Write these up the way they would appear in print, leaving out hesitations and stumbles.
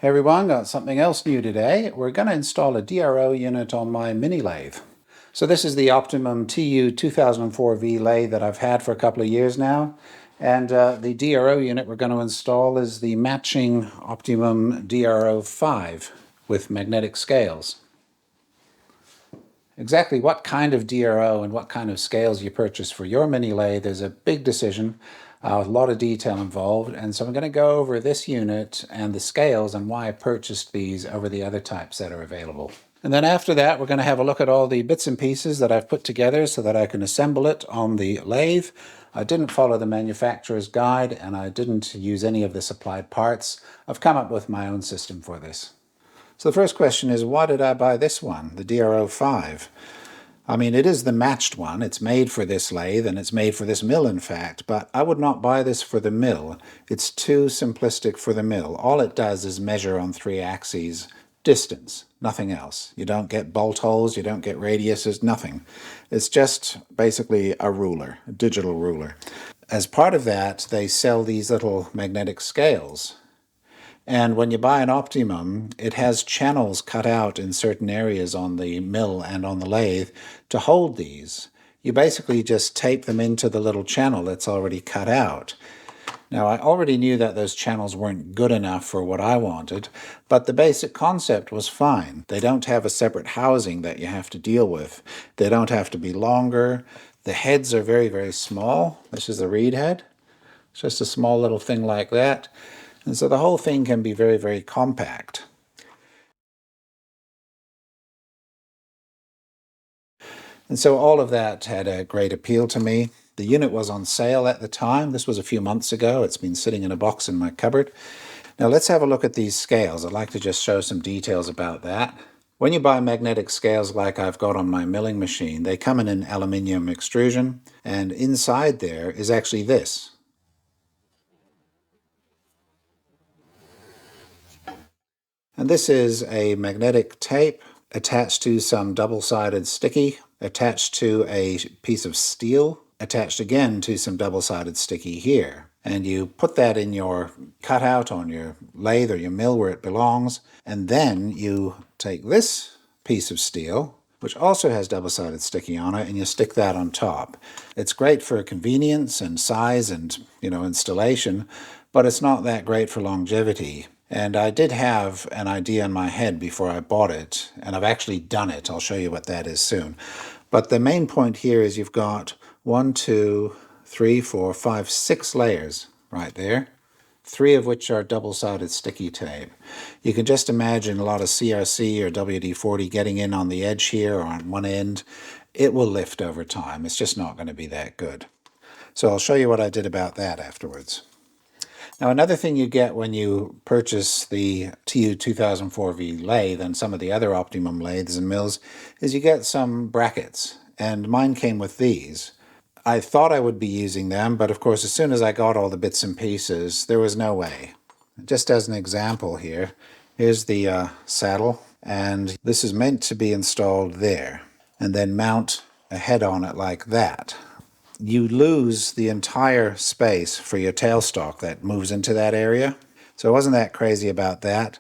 Hey everyone, got something else new today. We're going to install a DRO unit on my mini lathe. So this is the Optimum TU-2004V lathe that I've had for a couple of years now. And the DRO unit we're going to install is the matching Optimum DRO-5 with magnetic scales. Exactly what kind of DRO and what kind of scales you purchase for your mini lathe is a big decision. A lot of detail involved, and so I'm going to go over this unit and the scales and why I purchased these over the other types that are available. And then after that, we're going to have a look at all the bits and pieces that I've put together so that I can assemble it on the lathe. I didn't follow the manufacturer's guide, and I didn't use any of the supplied parts. I've come up with my own system for this. So the first question is, why did I buy this one, the DRO-5? I mean, it is the matched one. It's made for this lathe, and it's made for this mill, in fact, but I would not buy this for the mill. It's too simplistic for the mill. All it does is measure on 3 axes distance, nothing else. You don't get bolt holes, you don't get radiuses, nothing. It's just basically a ruler, a digital ruler. As part of that, they sell these little magnetic scales. And when you buy an Optimum, it has channels cut out in certain areas on the mill and on the lathe to hold these. You basically just tape them into the little channel that's already cut out. Now, I already knew that those channels weren't good enough for what I wanted, but the basic concept was fine. They don't have a separate housing that you have to deal with. They don't have to be longer. The heads are very, very small. This is the reed head. It's just a small little thing like that. And so the whole thing can be very, very compact. And so all of that had a great appeal to me. The unit was on sale at the time. This was a few months ago. It's been sitting in a box in my cupboard. Now let's have a look at these scales. I'd like to just show some details about that. When you buy magnetic scales like I've got on my milling machine, they come in an aluminium extrusion, and inside there is actually this. And this is a magnetic tape attached to some double-sided sticky, attached to a piece of steel, attached again to some double-sided sticky here. And you put that in your cutout on your lathe or your mill where it belongs, and then you take this piece of steel, which also has double-sided sticky on it, and you stick that on top. It's great for convenience and size and, installation, but it's not that great for longevity. And I did have an idea in my head before I bought it, and I've actually done it. I'll show you what that is soon. But the main point here is you've got 1, 2, 3, 4, 5, 6 layers right there, 3 of which are double-sided sticky tape. You can just imagine a lot of CRC or WD-40 getting in on the edge here or on one end. It will lift over time. It's just not going to be that good. So I'll show you what I did about that afterwards. Now, another thing you get when you purchase the TU-2004V lathe and some of the other Optimum lathes and mills is you get some brackets, and mine came with these. I thought I would be using them, but of course as soon as I got all the bits and pieces, there was no way. Just as an example here, here's the saddle, and this is meant to be installed there, and then mount a head on it like that. You lose the entire space for your tailstock that moves into that area. So I wasn't that crazy about that.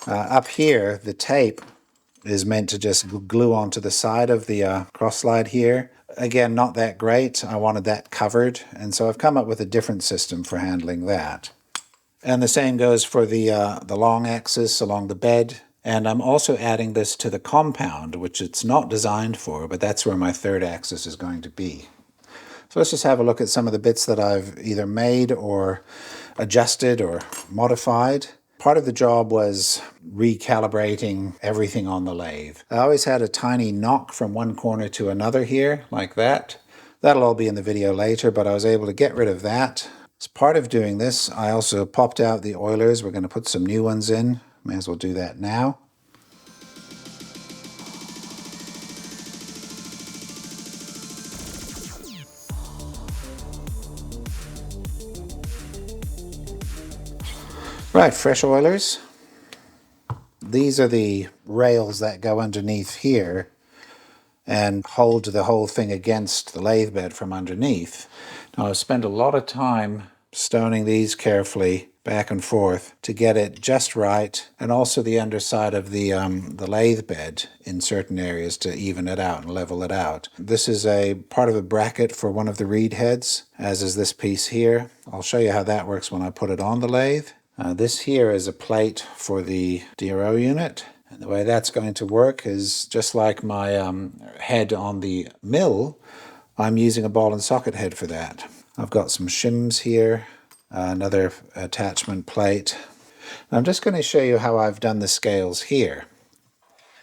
Up here, the tape is meant to just glue onto the side of the cross slide here. Again, not that great. I wanted that covered, and so I've come up with a different system for handling that. And the same goes for the long axis along the bed. And I'm also adding this to the compound, which it's not designed for, but that's where my third axis is going to be. So let's just have a look at some of the bits that I've either made or adjusted or modified. Part of the job was recalibrating everything on the lathe. I always had a tiny knock from one corner to another here, like that. That'll all be in the video later, but I was able to get rid of that. As part of doing this, I also popped out the oilers. We're going to put some new ones in. May as well do that now. Right, fresh oilers. These are the rails that go underneath here and hold the whole thing against the lathe bed from underneath. Now, I've spent a lot of time stoning these carefully back and forth to get it just right, and also the underside of the lathe bed in certain areas to even it out and level it out. This is a part of a bracket for one of the reed heads, as is this piece here. I'll show you how that works when I put it on the lathe. This here is a plate for the DRO unit. And the way that's going to work is just like my head on the mill, I'm using a ball and socket head for that. I've got some shims here, another attachment plate. I'm just going to show you how I've done the scales here.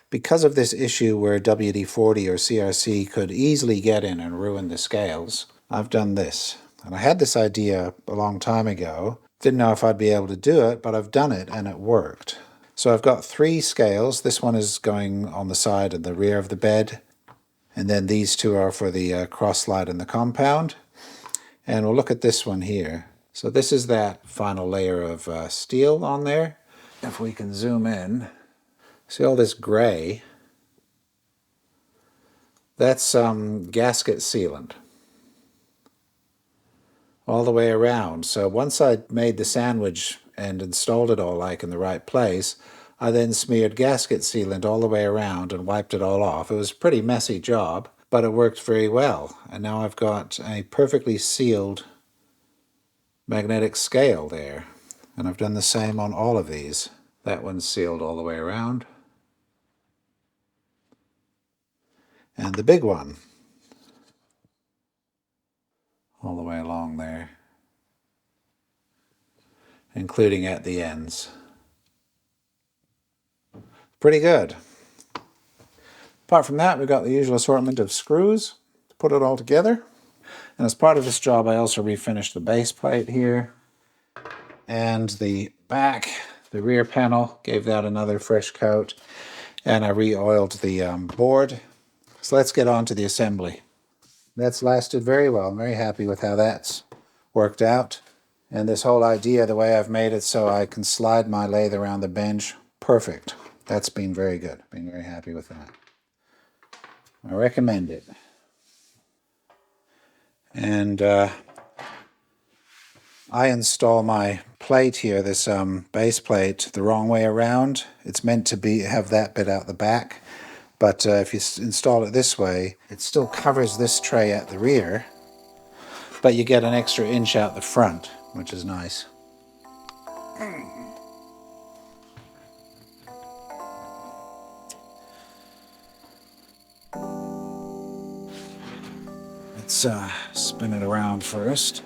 Because of this issue where WD-40 or CRC could easily get in and ruin the scales, I've done this. And I had this idea a long time ago. Didn't know if I'd be able to do it, but I've done it and it worked. So I've got 3 scales. This one is going on the side and the rear of the bed. And then these 2 are for the cross slide and the compound. And we'll look at this one here. So this is that final layer of steel on there. If we can zoom in, see all this gray? That's gasket sealant all the way around. So once I made the sandwich and installed it all like in the right place, I then smeared gasket sealant all the way around and wiped it all off. It was a pretty messy job, but it worked very well. And now I've got a perfectly sealed magnetic scale there. And I've done the same on all of these. That one's sealed all the way around. And the big one, all the way along there, including at the ends. Pretty good. Apart from that, we've got the usual assortment of screws to put it all together. And as part of this job, I also refinished the base plate here and the back, the rear panel, gave that another fresh coat, and I re-oiled the board. So let's get on to the assembly. That's lasted very well. I'm very happy with how that's worked out. And this whole idea, the way I've made it so I can slide my lathe around the bench, perfect. That's been very good. Been very happy with that. I recommend it. And I install my plate here, this base plate, the wrong way around. It's meant to have that bit out the back. But if you install it this way, it still covers this tray at the rear, but you get an extra inch out the front, which is nice. Let's spin it around first.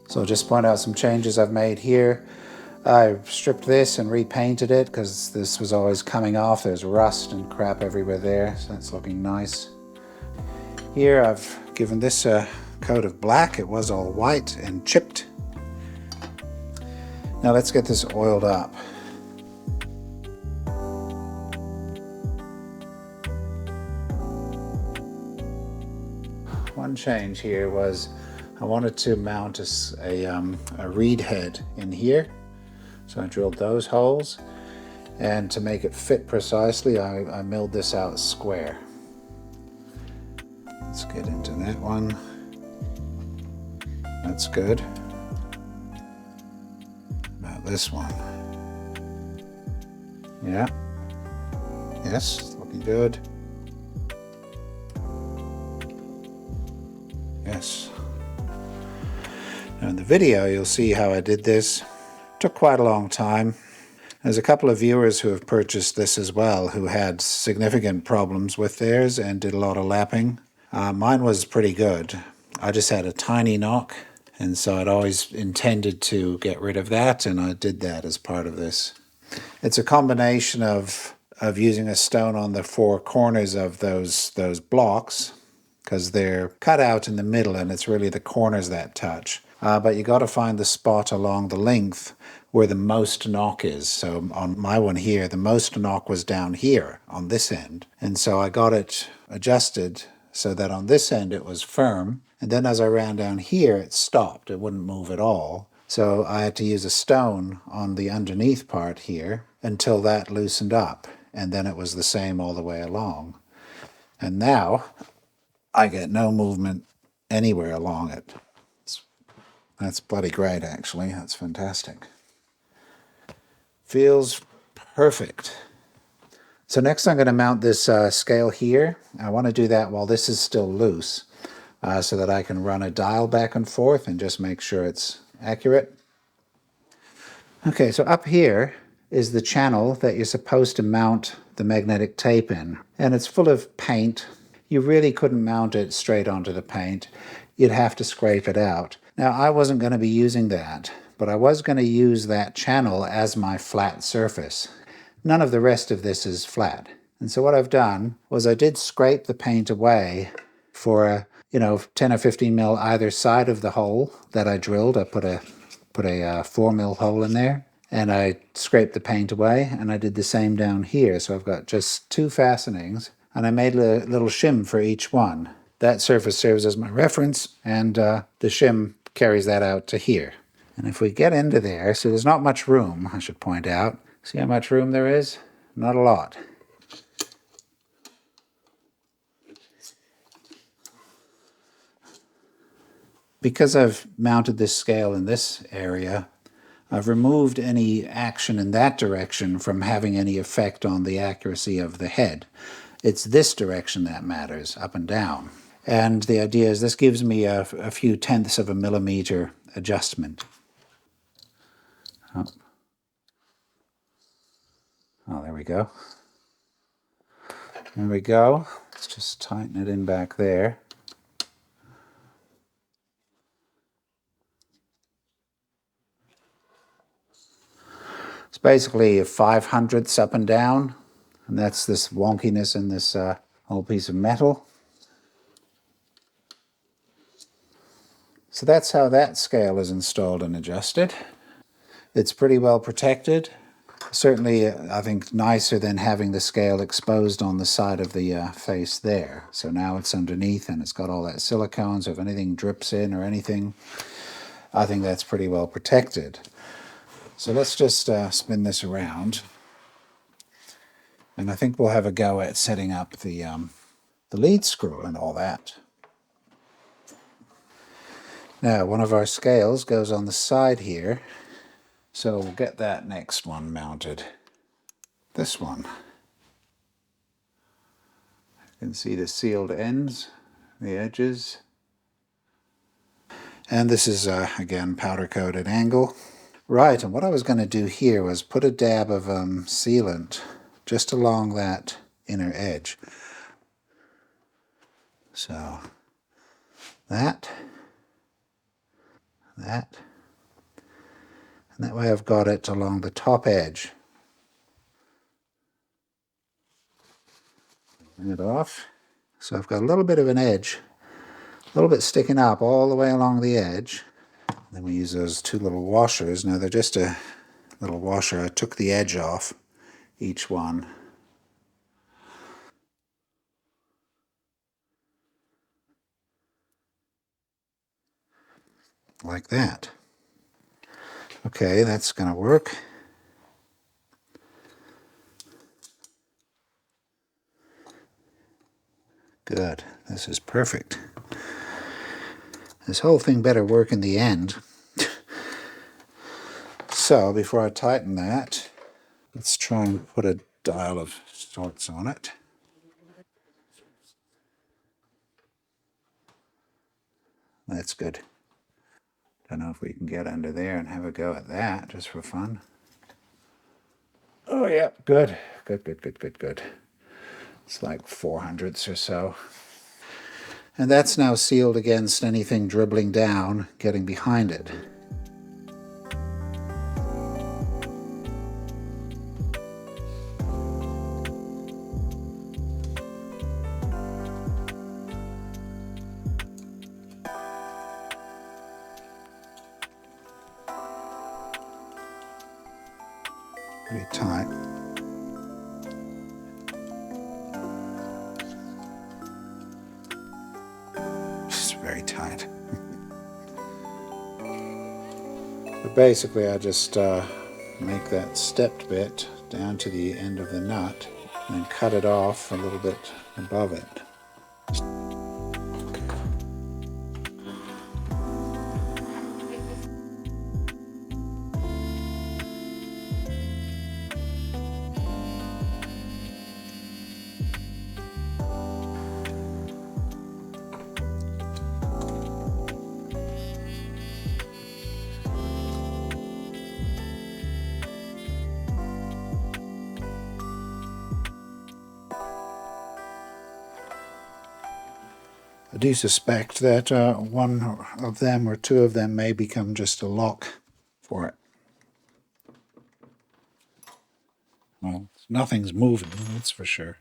So I'll just point out some changes I've made here. I stripped this and repainted it because this was always coming off. There's rust and crap everywhere there, so that's looking nice. Here I've given this a coat of black. It was all white and chipped. Now let's get this oiled up. One change here was I wanted to mount a reed head in here. So I drilled those holes, and to make it fit precisely, I milled this out square. Let's get into that one. That's good. About this one. Yeah. Yes, looking good. Yes. Now in the video, you'll see how I did this. Took quite a long time. There's a couple of viewers who have purchased this as well who had significant problems with theirs and did a lot of lapping. Mine was pretty good. I just had a tiny knock, and so I'd always intended to get rid of that, and I did that as part of this. It's a combination of using a stone on the 4 corners of those blocks, because they're cut out in the middle and it's really the corners that touch. But you got to find the spot along the length where the most knock is. So on my one here, the most knock was down here on this end. And so I got it adjusted so that on this end it was firm. And then as I ran down here, it stopped. It wouldn't move at all. So I had to use a stone on the underneath part here until that loosened up. And then it was the same all the way along. And now I get no movement anywhere along it. That's bloody great, actually. That's fantastic. Feels perfect. So next I'm going to mount this scale here. I want to do that while this is still loose so that I can run a dial back and forth and just make sure it's accurate. Okay, so up here is the channel that you're supposed to mount the magnetic tape in. And it's full of paint. You really couldn't mount it straight onto the paint. You'd have to scrape it out. Now, I wasn't going to be using that, but I was going to use that channel as my flat surface. None of the rest of this is flat. And so what I've done was I did scrape the paint away for 10 or 15 mil either side of the hole that I drilled. I put a 4 mil hole in there, and I scraped the paint away, and I did the same down here. So I've got just 2 fastenings, and I made a little shim for each one. That surface serves as my reference, and the shim carries that out to here. And if we get into there, so there's not much room, I should point out. See how much room there is? Not a lot. Because I've mounted this scale in this area, I've removed any action in that direction from having any effect on the accuracy of the head. It's this direction that matters, up and down. And the idea is this gives me a few tenths of a millimeter adjustment. Oh, there we go. There we go. Let's just tighten it in back there. It's basically 5/100ths up and down, and that's this wonkiness in this whole piece of metal. So that's how that scale is installed and adjusted. It's pretty well protected. Certainly, I think, nicer than having the scale exposed on the side of the face there. So now it's underneath and it's got all that silicone, so if anything drips in or anything, I think that's pretty well protected. So let's just spin this around. And I think we'll have a go at setting up the lead screw and all that. Now, one of our scales goes on the side here. So we'll get that next one mounted. This one. You can see the sealed ends, the edges. And this is, again, powder-coated angle. Right, and what I was going to do here was put a dab of sealant just along that inner edge. So, that. And that way I've got it along the top edge. Bring it off. So I've got a little bit of an edge, a little bit sticking up all the way along the edge. Then we use those 2 little washers. Now they're just a little washer. I took the edge off each one. Like that. Okay, that's going to work. Good. This is perfect. This whole thing better work in the end. So, before I tighten that, let's try and put a dial of sorts on it. That's good. Don't know if we can get under there and have a go at that, just for fun. Oh, yeah, good. Good. It's like 4/100ths or so. And that's now sealed against anything dribbling down, getting behind it. Pretty tight. It's very tight. But basically I just make that stepped bit down to the end of the nut and cut it off a little bit above it. I do suspect that one of them or two of them may become just a lock for it. Well, nothing's moving, that's for sure.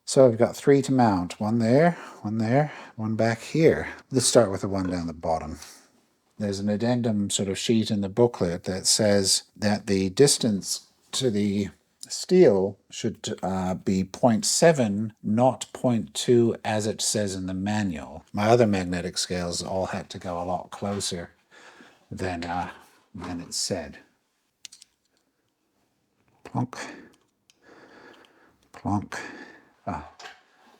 So I've got 3 to mount. One there, one back here. Let's start with the one down the bottom. There's an addendum sort of sheet in the booklet that says that the distance to the steel should be 0.7, not 0.2 as it says in the manual. My other magnetic scales all had to go a lot closer than it said. Plonk, plonk.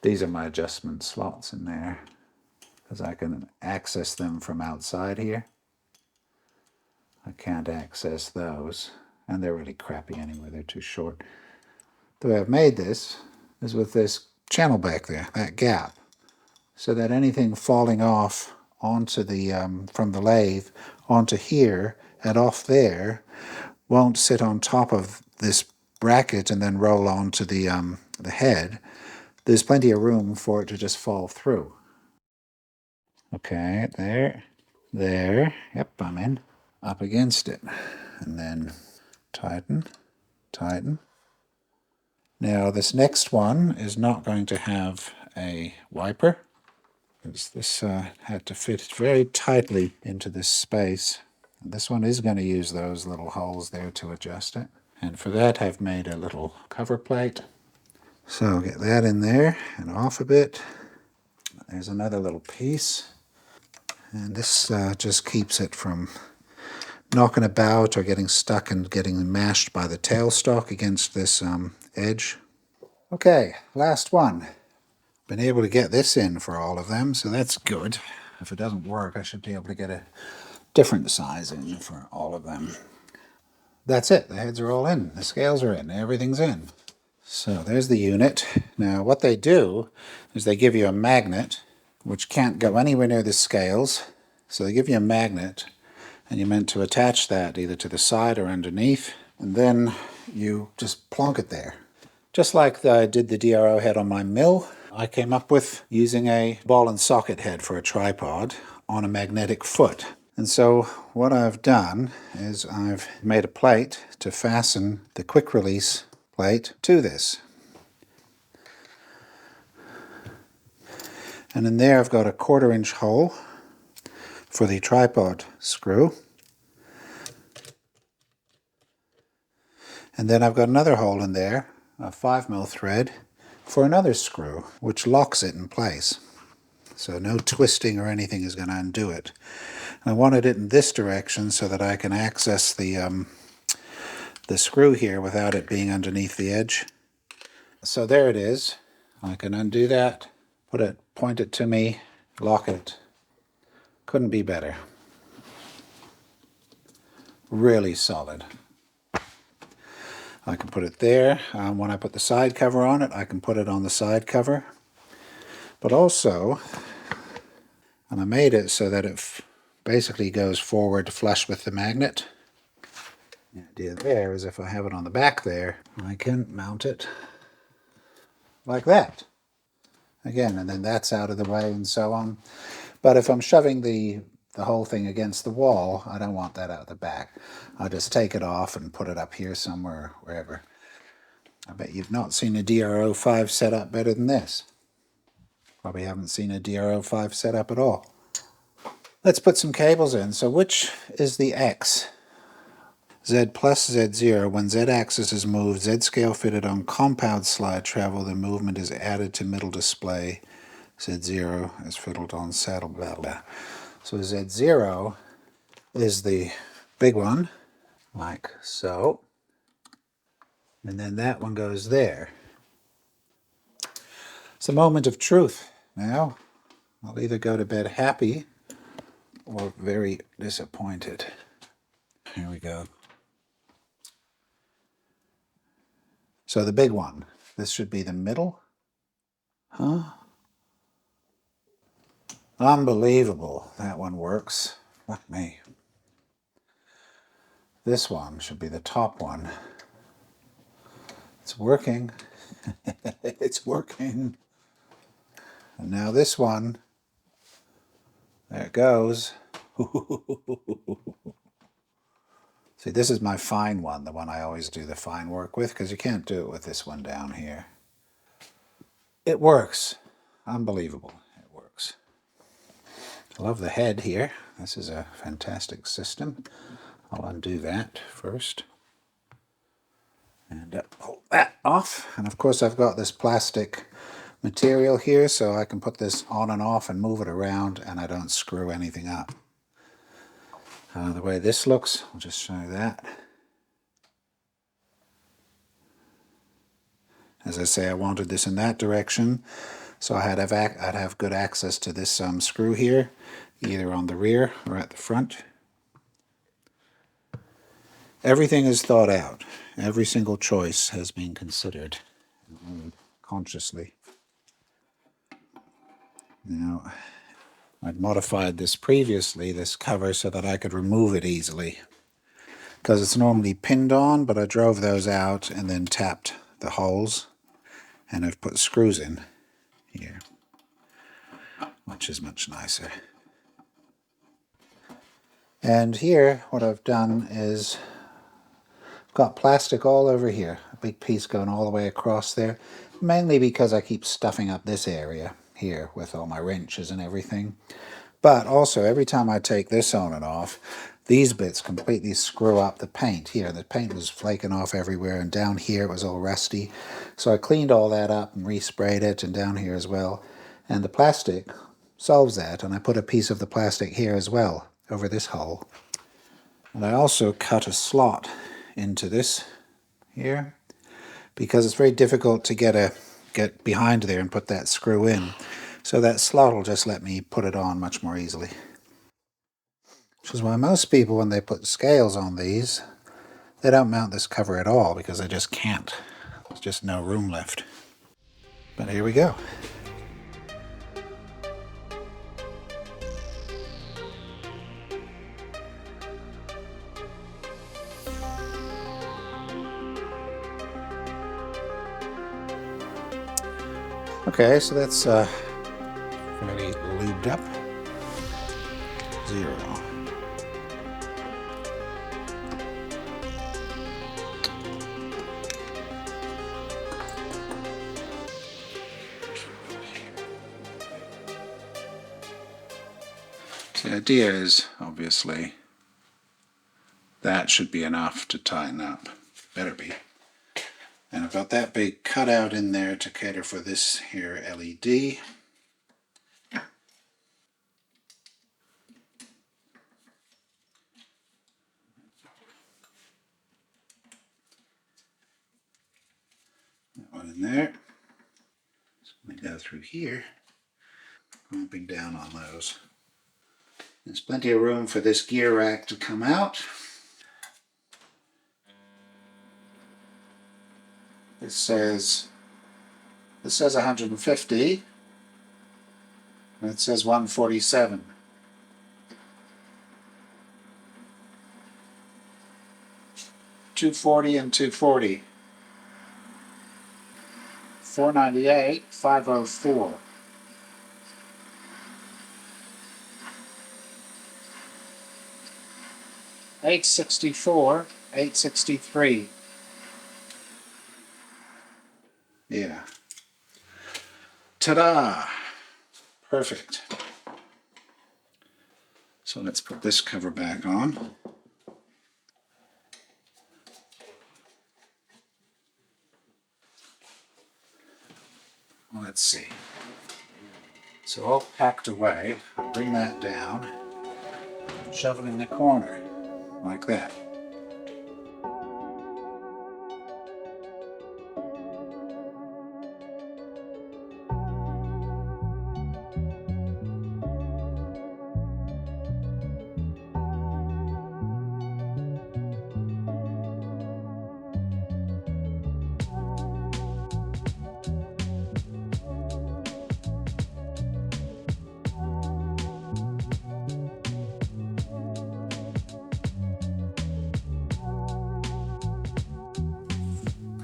These are my adjustment slots in there because I can access them from outside here. I can't access those, and they're really crappy anyway, they're too short. The way I've made this is with this channel back there, that gap, so that anything falling off onto the from the lathe onto here and off there won't sit on top of this bracket and then roll onto the head. There's plenty of room for it to just fall through. Okay, there, yep, I'm in. Up against it, and then tighten, tighten. Now this next one is not going to have a wiper, because this had to fit very tightly into this space. And this one is going to use those little holes there to adjust it. And for that I've made a little cover plate. So get that in there and off a bit. There's another little piece. And this just keeps it from knocking about or getting stuck and getting mashed by the tailstock against this edge. Okay, last one. Been able to get this in for all of them, so that's good. If it doesn't work, I should be able to get a different size in for all of them. That's it. The heads are all in. The scales are in. Everything's in. So there's the unit. Now what they do is they give you a magnet which can't go anywhere near the scales. So they give you a magnet, and you're meant to attach that either to the side or underneath, and then you just plonk it there. Just like I did the DRO head on my mill, I came up with using a ball and socket head for a tripod on a magnetic foot. And so what I've done is I've made a plate to fasten the quick release plate to this. And in there I've got a 1/4 inch hole for the tripod screw. And then I've got another hole in there, a 5mm thread, for another screw, which locks it in place. So no twisting or anything is going to undo it. And I wanted it in this direction so that I can access the screw here without it being underneath the edge. So there it is. I can undo that, point it to me, lock it. Couldn't be better. Really solid. I can put it there. When I put the side cover on it, I can put it on the side cover. But also, and I made it so that it basically goes forward flush with the magnet. The idea there is if I have it on the back there, I can mount it like that. Again, and then that's out of the way and so on. But if I'm shoving the whole thing against the wall, I don't want that out the back. I'll just take it off and put it up here somewhere, wherever. I bet you've not seen a DRO-5 setup better than this. Probably haven't seen a DRO-5 setup at all. Let's put some cables in. So which is the X? Z plus Z0. When Z axis is moved, Z scale fitted on compound slide travel, the movement is added to middle display. Z0 is fiddled on saddle, blah, blah. So Z0 is the big one, like so. And then that one goes there. It's a moment of truth. Now, I'll either go to bed happy or very disappointed. Here we go. So the big one. This should be the middle. Huh? Unbelievable. That one works. Fuck me. This one should be the top one. It's working. It's working. And now this one, there it goes. See, this is my fine one, the one I always do the fine work with, because you can't do it with this one down here. It works. Unbelievable. It works. I love the head here. This is a fantastic system. I'll undo that first. And pull that off. And of course I've got this plastic material here, so I can put this on and off and move it around, and I don't screw anything up. The way this looks, I'll just show you that. As I say, I wanted this in that direction, so I'd have good access to this screw here, either on the rear or at the front. Everything is thought out. Every single choice has been considered consciously. Now, I'd modified this previously, this cover, so that I could remove it easily, because it's normally pinned on, but I drove those out and then tapped the holes, and I've put screws in here, which is much nicer. And here, what I've done is got plastic all over here, a big piece going all the way across there, mainly because I keep stuffing up this area here with all my wrenches and everything. But also, every time I take this on and off, these bits completely screw up the paint. Here, the paint was flaking off everywhere, and down here it was all rusty. So I cleaned all that up and resprayed it, and down here as well. And the plastic solves that, and I put a piece of the plastic here as well, over this hole. And I also cut a slot into this here, because it's very difficult to get behind there and put that screw in. So that slot will just let me put it on much more easily. Which is why most people, when they put scales on these, they don't mount this cover at all, because they just can't. There's just no room left. But here we go. Okay, so that's fairly lubed up. 0. The idea is, obviously, that should be enough to tighten up. Better be. And I've got that big cutout in there to cater for this here LED. That one in there. So let me go through here, clamping down on those. There's plenty of room for this gear rack to come out. It says 150, and it says 147. $240 and $240. $498, $504. $864, $863. Yeah. Ta-da! Perfect. So let's put this cover back on. Let's see. So all packed away, bring that down, shove it in the corner, like that.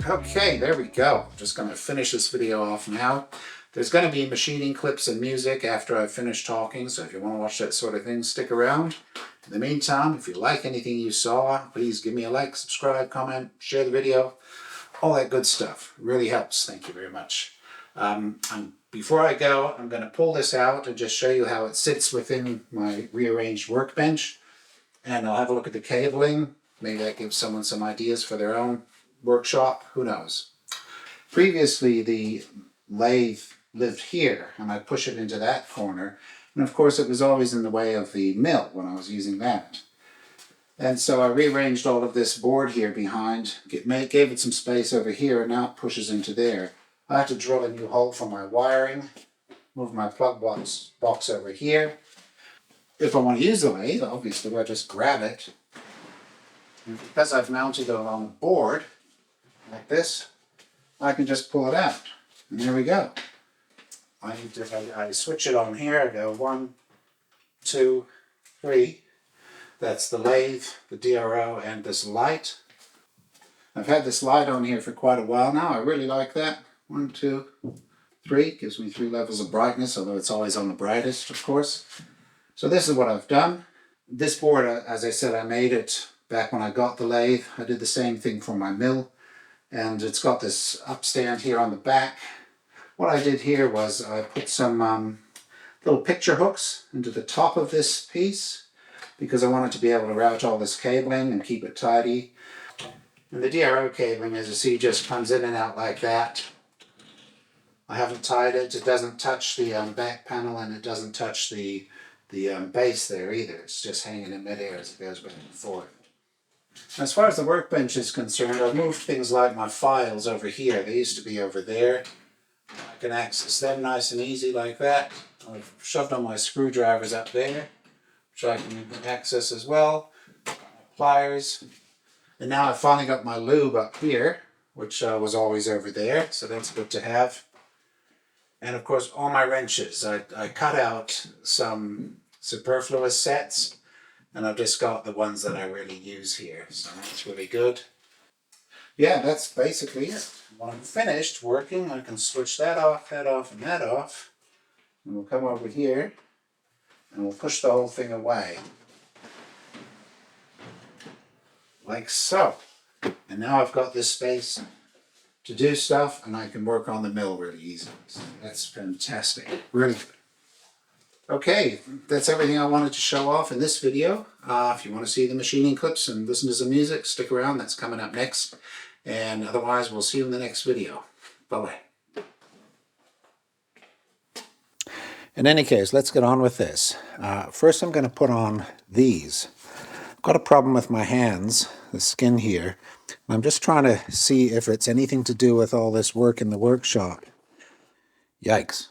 Okay, there we go. Just going to finish this video off now. There's going to be machining clips and music after I've finished talking, so if you want to watch that sort of thing, stick around. In the meantime, if you like anything you saw, please give me a like, subscribe, comment, share the video, all that good stuff. It really helps. Thank you very much. And before I go, I'm going to pull this out and just show you how it sits within my rearranged workbench. And I'll have a look at the cabling. Maybe that gives someone some ideas for their own workshop. Who knows? Previously, the lathe lived here, and I push it into that corner. And of course, it was always in the way of the mill when I was using that. And so I rearranged all of this board here behind, gave it some space over here, and now it pushes into there. I have to drill a new hole for my wiring, move my plug box over here. If I want to use the lathe, obviously I just grab it. And because I've mounted it on the board, like this, I can just pull it out. And there we go. I switch it on here, I go 1, 2, 3. That's the lathe, the DRO, and this light. I've had this light on here for quite a while now. I really like that. 1, 2, 3. Gives me 3 levels of brightness, although it's always on the brightest, of course. So this is what I've done. This board, as I said, I made it back when I got the lathe. I did the same thing for my mill. And it's got this upstand here on the back. What I did here was I put some little picture hooks into the top of this piece because I wanted to be able to route all this cabling and keep it tidy. And the DRO cabling, as you see, just comes in and out like that. I haven't tied it. It doesn't touch the back panel, and it doesn't touch the base there either. It's just hanging in midair as it goes back and forth. As far as the workbench is concerned, I've moved things like my files over here. They used to be over there. I can access them nice and easy like that. I've shoved all my screwdrivers up there, which I can access as well. Pliers. And now I've finally got my lube up here, which was always over there, so that's good to have. And of course, all my wrenches. I cut out some superfluous sets, and I've just got the ones that I really use here, so that's really good. Yeah, that's basically it. When I'm finished working, I can switch that off, and that off. And we'll come over here, and we'll push the whole thing away. Like so. And now I've got this space to do stuff, and I can work on the mill really easily. So that's fantastic. Really good. Okay, that's everything I wanted to show off in this video. If you want to see the machining clips and listen to some music, stick around. That's coming up next. And otherwise, we'll see you in the next video. Bye-bye. In any case, let's get on with this. First, I'm going to put on these. I've got a problem with my hands, the skin here. I'm just trying to see if it's anything to do with all this work in the workshop. Yikes.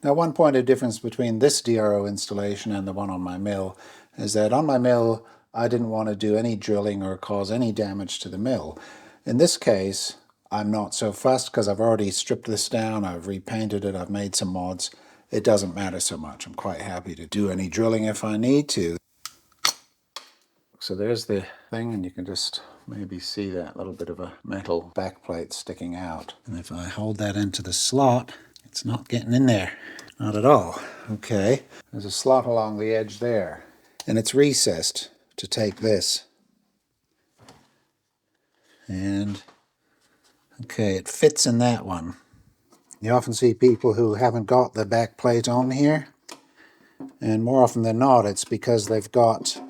Now, one point of difference between this DRO installation and the one on my mill is that on my mill, I didn't want to do any drilling or cause any damage to the mill. In this case, I'm not so fussed because I've already stripped this down, I've repainted it, I've made some mods. It doesn't matter so much. I'm quite happy to do any drilling if I need to. So there's the thing, and you can just maybe see that little bit of a metal backplate sticking out. And if I hold that into the slot, it's not getting in there. Not at all. Okay. There's a slot along the edge there. And it's recessed to take this. And, okay, it fits in that one. You often see people who haven't got the back plate on here. And more often than not, it's because they've got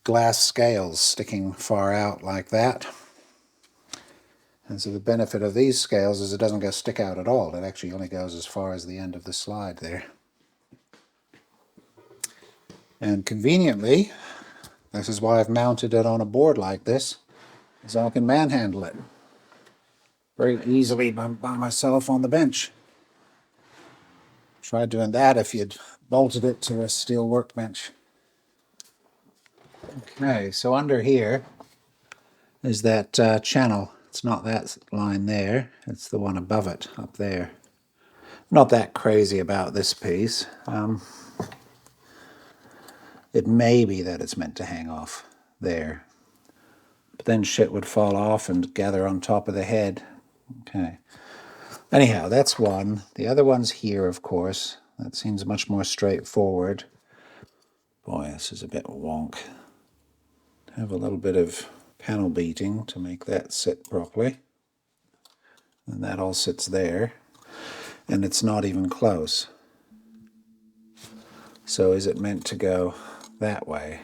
glass scales sticking far out like that. And so the benefit of these scales is it doesn't go stick out at all. It actually only goes as far as the end of the slide there. And conveniently, this is why I've mounted it on a board like this, so I can manhandle it very easily by myself on the bench. Try doing that if you'd bolted it to a steel workbench. Okay, so under here is that channel. It's not that line there, it's the one above it, up there. Not that crazy about this piece. It may be that it's meant to hang off there. But then shit would fall off and gather on top of the head. Okay. Anyhow, that's one. The other one's here, of course. That seems much more straightforward. Boy, this is a bit wonk. Have a little bit of panel beating to make that sit properly. And that all sits there. And it's not even close. So is it meant to go that way?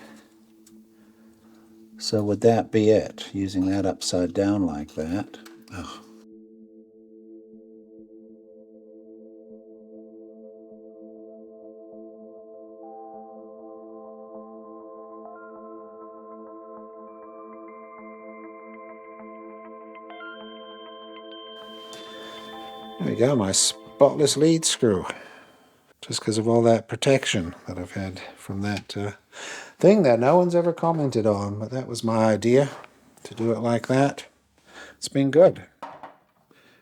So would that be it, using that upside down like that? Oh. There we go, my spotless lead screw. Just because of all that protection that I've had from that thing that no one's ever commented on, but that was my idea, to do it like that. It's been good.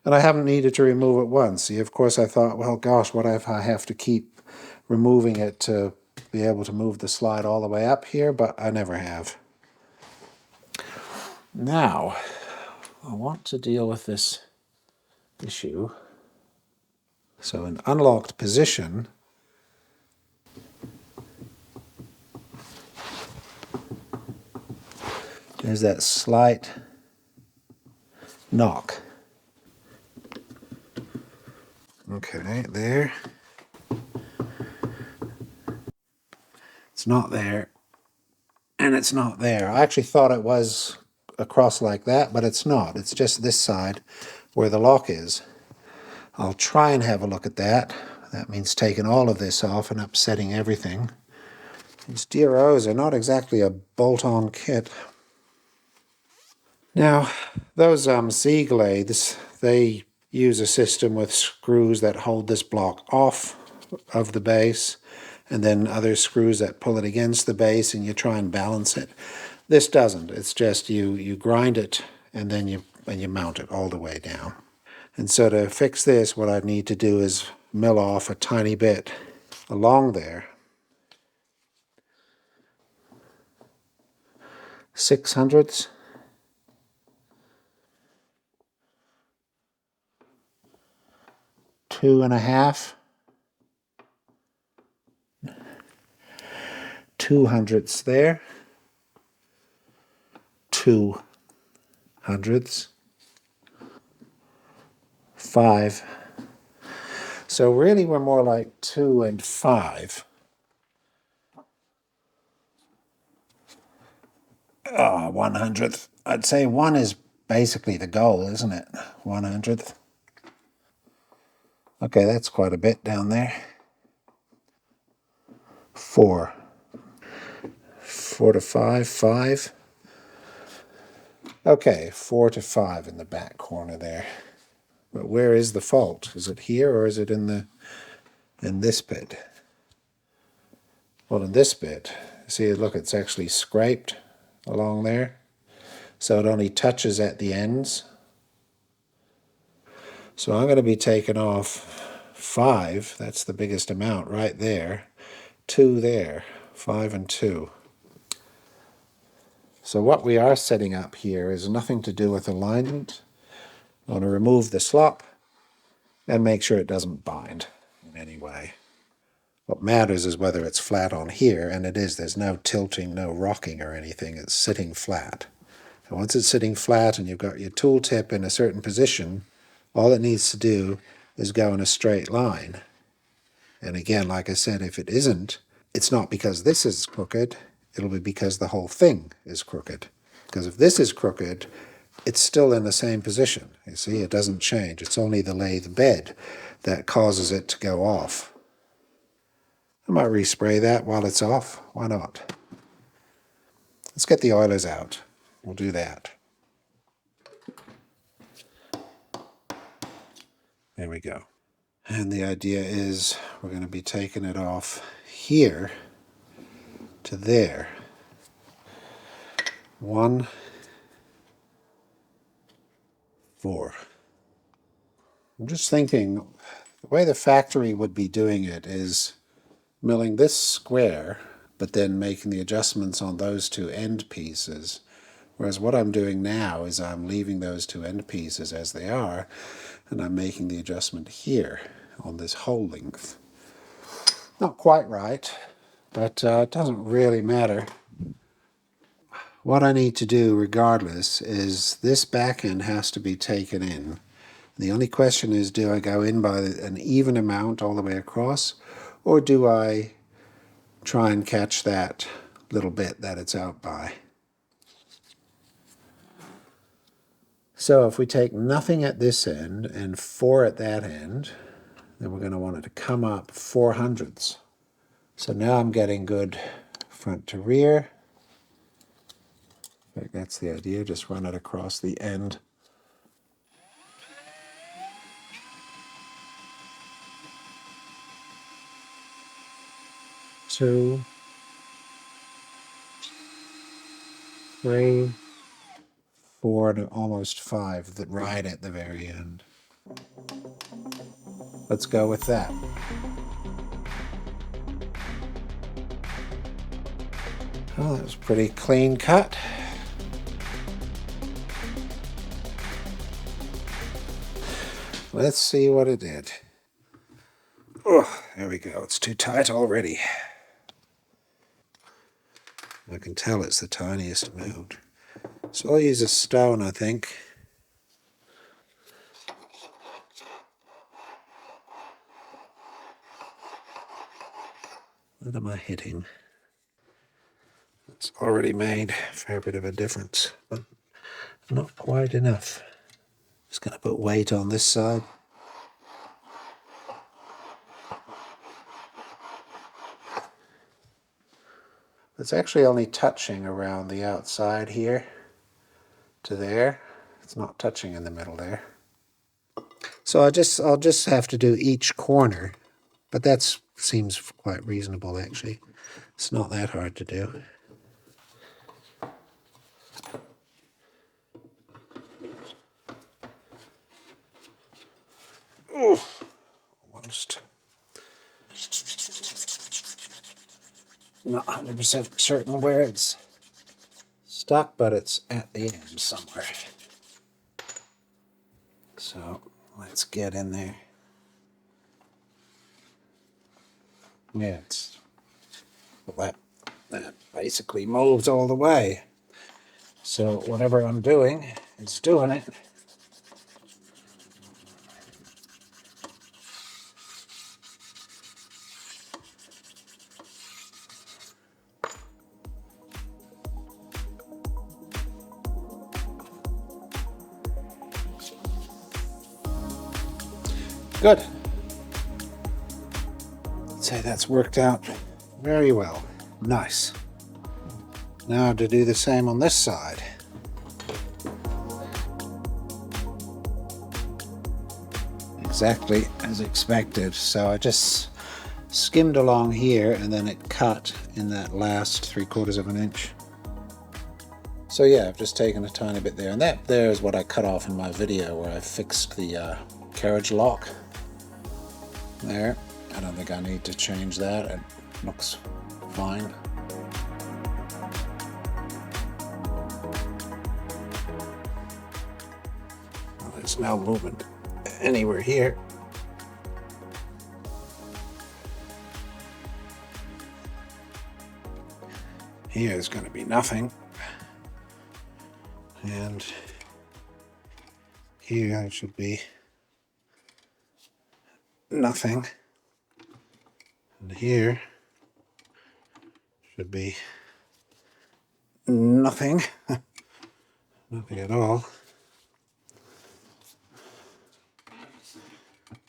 And I haven't needed to remove it once. See, of course I thought, well, gosh, what if I have to keep removing it to be able to move the slide all the way up here? But I never have. Now, I want to deal with this issue. So in unlocked position, there's that slight knock. Okay, there. It's not there, and it's not there. I actually thought it was across like that, but it's not. It's just this side where the lock is. I'll try and have a look at that. That means taking all of this off and upsetting everything. These DROs are not exactly a bolt-on kit. Now, those Sieg lathes, they use a system with screws that hold this block off of the base, and then other screws that pull it against the base, and you try and balance it. This doesn't. It's just you grind it, and then you mount it all the way down. And so to fix this, what I need to do is mill off a tiny bit along there. 6/100ths. Two and a half. 2/100ths there. 2/100ths. 5. So really we're more like 2 and 5. Oh, 1/100th. I'd say 1 is basically the goal, isn't it? 1/100th. Okay, that's quite a bit down there. 4. 4 to 5, 5. Okay, 4 to 5 in the back corner there. But where is the fault? Is it here or is it in this bit? Well, in this bit, see, look, it's actually scraped along there. So it only touches at the ends. So I'm going to be taking off 5. That's the biggest amount right there. 2 there. 5 and 2. So what we are setting up here is nothing to do with alignment. I want to remove the slop and make sure it doesn't bind in any way. What matters is whether it's flat on here, and it is. There's no tilting, no rocking or anything. It's sitting flat. And once it's sitting flat and you've got your tool tip in a certain position, all it needs to do is go in a straight line. And again, like I said, if it isn't, it's not because this is crooked, it'll be because the whole thing is crooked. Because if this is crooked, it's still in the same position. You see, it doesn't change. It's only the lathe bed that causes it to go off. I might respray that while it's off. Why not? Let's get the oilers out. We'll do that. There we go. And the idea is we're going to be taking it off here to there. 1, 4. I'm just thinking, the way the factory would be doing it is milling this square, but then making the adjustments on those two end pieces Whereas what I'm doing now is I'm leaving those two end pieces as they are, and I'm making the adjustment here on this hole length. Not quite right, but it doesn't really matter. What I need to do regardless is this back end has to be taken in. The only question is, do I go in by an even amount all the way across, or do I try and catch that little bit that it's out by? So if we take nothing at this end and 4 at that end, then we're going to want it to come up 4/100ths. So now I'm getting good front to rear. In fact, that's the idea, just run it across the end. Two, 3, 4, and almost 5 that right at the very end. Let's go with that. Oh, that was pretty clean cut. Let's see what it did. Oh, there we go. It's too tight already. I can tell it's the tiniest amount. So I'll use a stone, I think. What am I hitting? It's already made a fair bit of a difference, but not quite enough. Just going to put weight on this side. It's actually only touching around the outside here to there. It's not touching in the middle there. So I'll just have to do each corner, but that seems quite reasonable actually. It's not that hard to do. Oh, almost. Not 100% certain where it's stuck, but it's at the end somewhere. So let's get in there. Yeah, that basically moves all the way. So whatever I'm doing is doing it. Good. I'd say that's worked out very well. Nice. Now to do the same on this side. Exactly as expected. So I just skimmed along here and then it cut in that last 3/4 of an inch. So yeah, I've just taken a tiny bit there, and that there is what I cut off in my video where I fixed the carriage lock. There. I don't think I need to change that. It looks fine. Well, there's no movement anywhere here. Here is going to be nothing. And here it should be nothing. And here should be nothing. Nothing at all.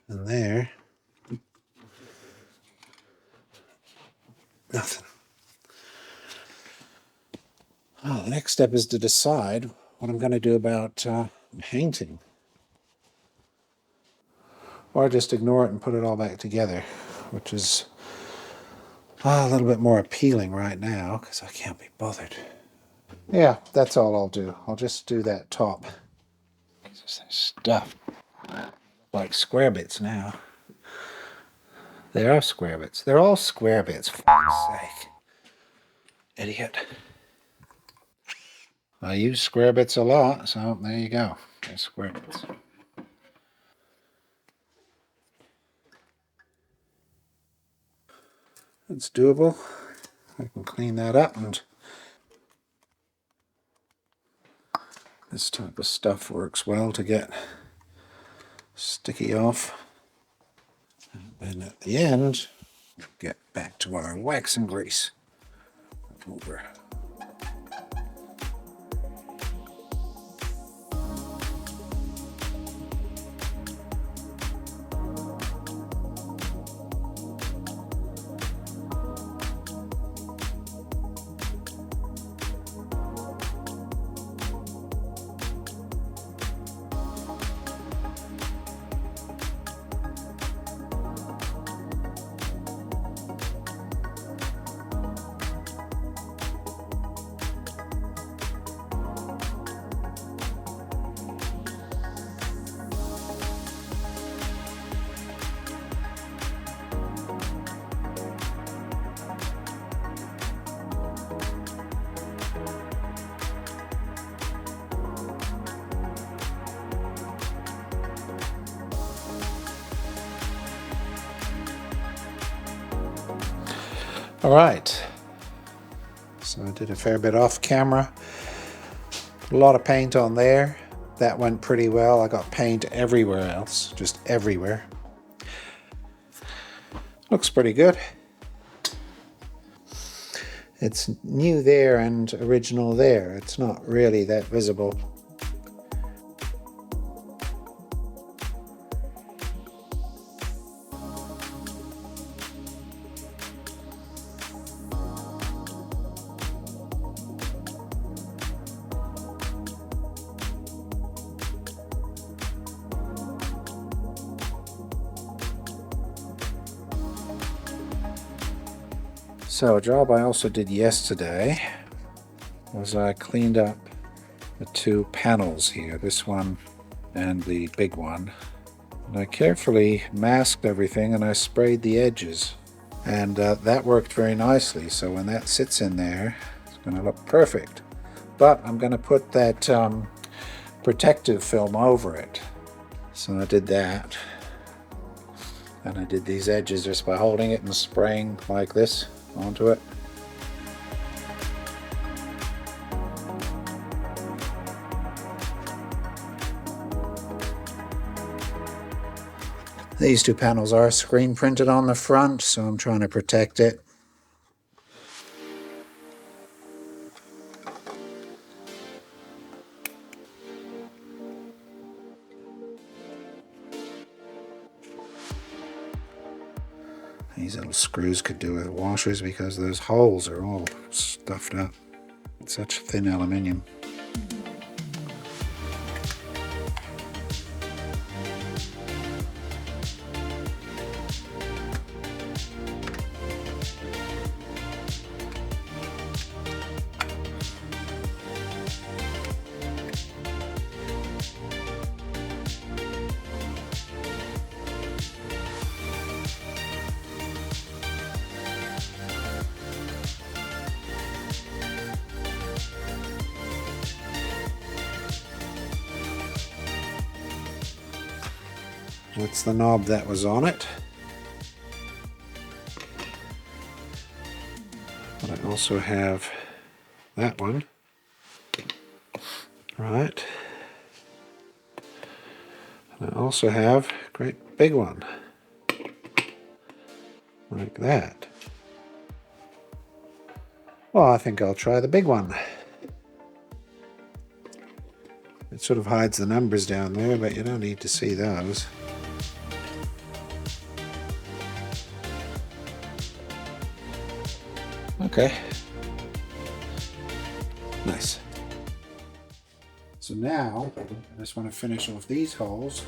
And there, nothing. Oh, the next step is to decide what I'm going to do about painting. Or just ignore it and put it all back together, which is a little bit more appealing right now because I can't be bothered. Yeah, that's all I'll do. I'll just do that top. This stuff like square bits now. They are square bits. They're all square bits, for fuck's sake. Idiot. I use square bits a lot, so there you go. There's square bits. It's doable. I can clean that up, and this type of stuff works well to get sticky off. And then at the end, get back to our wax and grease. Over. All right, so I did a fair bit off camera. A lot of paint on there. That went pretty well. I got paint everywhere else, just everywhere. Looks pretty good. It's new there and original there. It's not really that visible. So a job I also did yesterday was I cleaned up the two panels here, this one and the big one. And I carefully masked everything and I sprayed the edges. And that worked very nicely, so when that sits in there, it's going to look perfect. But I'm going to put that protective film over it. So I did that. And I did these edges just by holding it and spraying like this onto it. These two panels are screen printed on the front, so I'm trying to protect it. These little screws could do with washers because those holes are all stuffed up. It's such thin aluminium. That's the knob that was on it. But I also have that one. Right. And I also have a great big one. Like that. Well, I think I'll try the big one. It sort of hides the numbers down there, but you don't need to see those. Okay. Nice. So now, I just want to finish off these holes.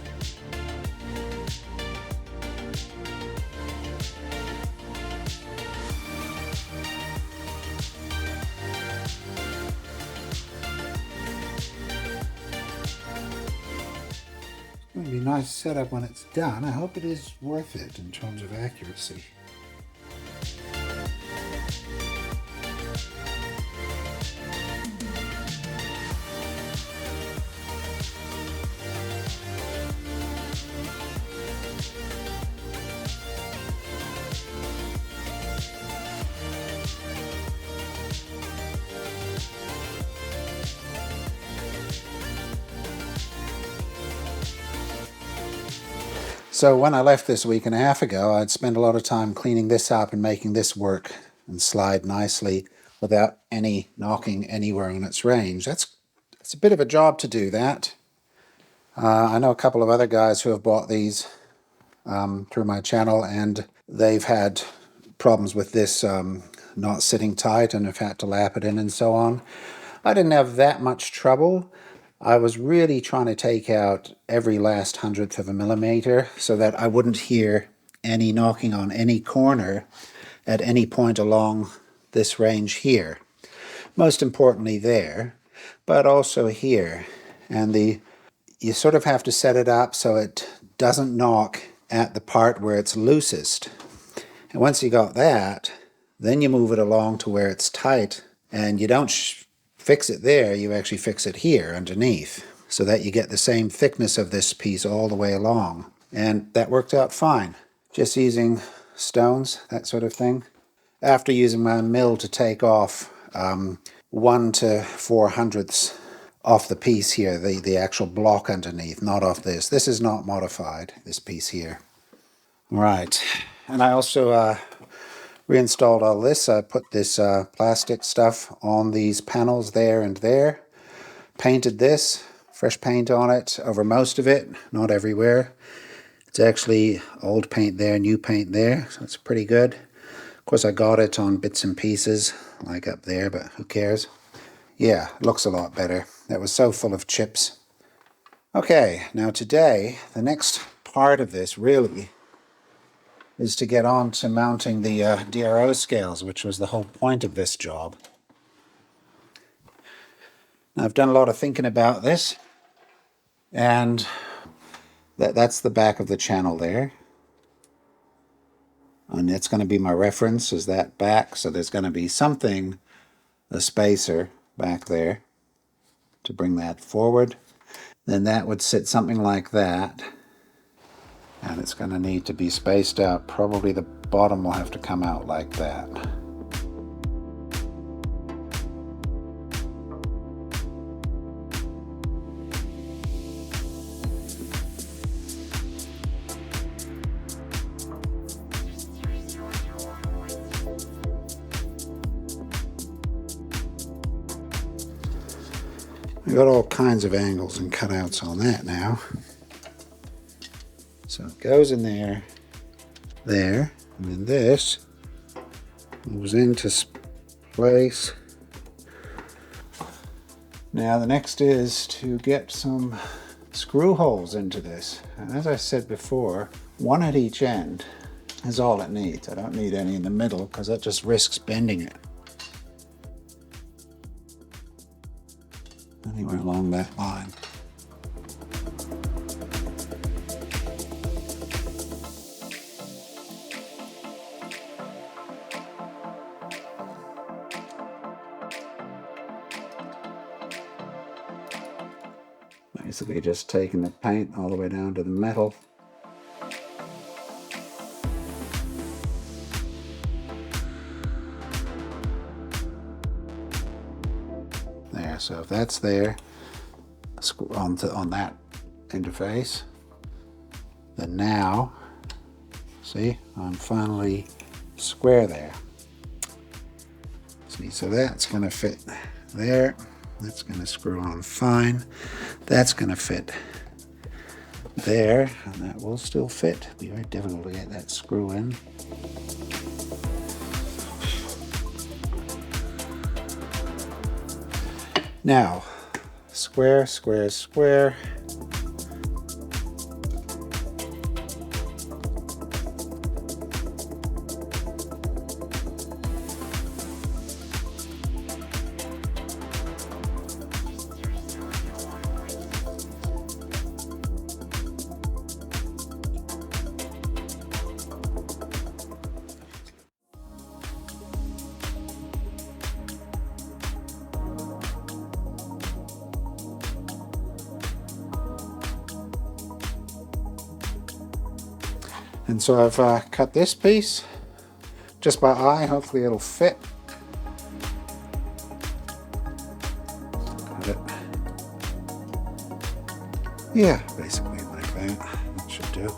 It's going to be a nice setup when it's done. I hope it is worth it in terms of accuracy. So when I left this a week and a half ago, I'd spent a lot of time cleaning this up and making this work and slide nicely without any knocking anywhere on its range. It's a bit of a job to do that. I know a couple of other guys who have bought these through my channel, and they've had problems with this not sitting tight and have had to lap it in and so on. I didn't have that much trouble. I was really trying to take out every last hundredth of a millimeter so that I wouldn't hear any knocking on any corner at any point along this range here. Most importantly there, but also here. And you sort of have to set it up so it doesn't knock at the part where it's loosest. And once you got that, then you move it along to where it's tight, and you don't fix it there, you actually fix it here underneath, so that you get the same thickness of this piece all the way along. And that worked out fine. Just using stones, that sort of thing. After using my mill to take off 1 to 4/100ths off the piece here, the actual block underneath, not off this. This is not modified, this piece here. Right, and I also reinstalled all this. I put this plastic stuff on these panels there and there. Painted this, fresh paint on it over most of it, not everywhere. It's actually old paint there, new paint there, so it's pretty good. Of course, I got it on bits and pieces, like up there, but who cares? Yeah, it looks a lot better. That was so full of chips. Okay, now today, the next part of this really is to get on to mounting the DRO scales, which was the whole point of this job. Now, I've done a lot of thinking about this, and that's the back of the channel there. And it's going to be my reference, is that back, so there's going to be something, a spacer back there, to bring that forward. Then that would sit something like that, and it's going to need to be spaced out. Probably the bottom will have to come out like that. We've got all kinds of angles and cutouts on that now. So it goes in there, and then this moves into place. Now the next is to get some screw holes into this. And as I said before, one at each end is all it needs. I don't need any in the middle because that just risks bending it. Anywhere along that line. Basically just taking the paint all the way down to the metal. There, so if that's there on that interface, then now, see, I'm finally square there. See, so that's going to fit there. That's going to screw on fine. That's going to fit there, and that will still fit. It'll be very difficult to get that screw in. Now, square, square, square. And so I've cut this piece just by eye. Hopefully it'll fit. Cut it. Yeah, basically like that. That should do.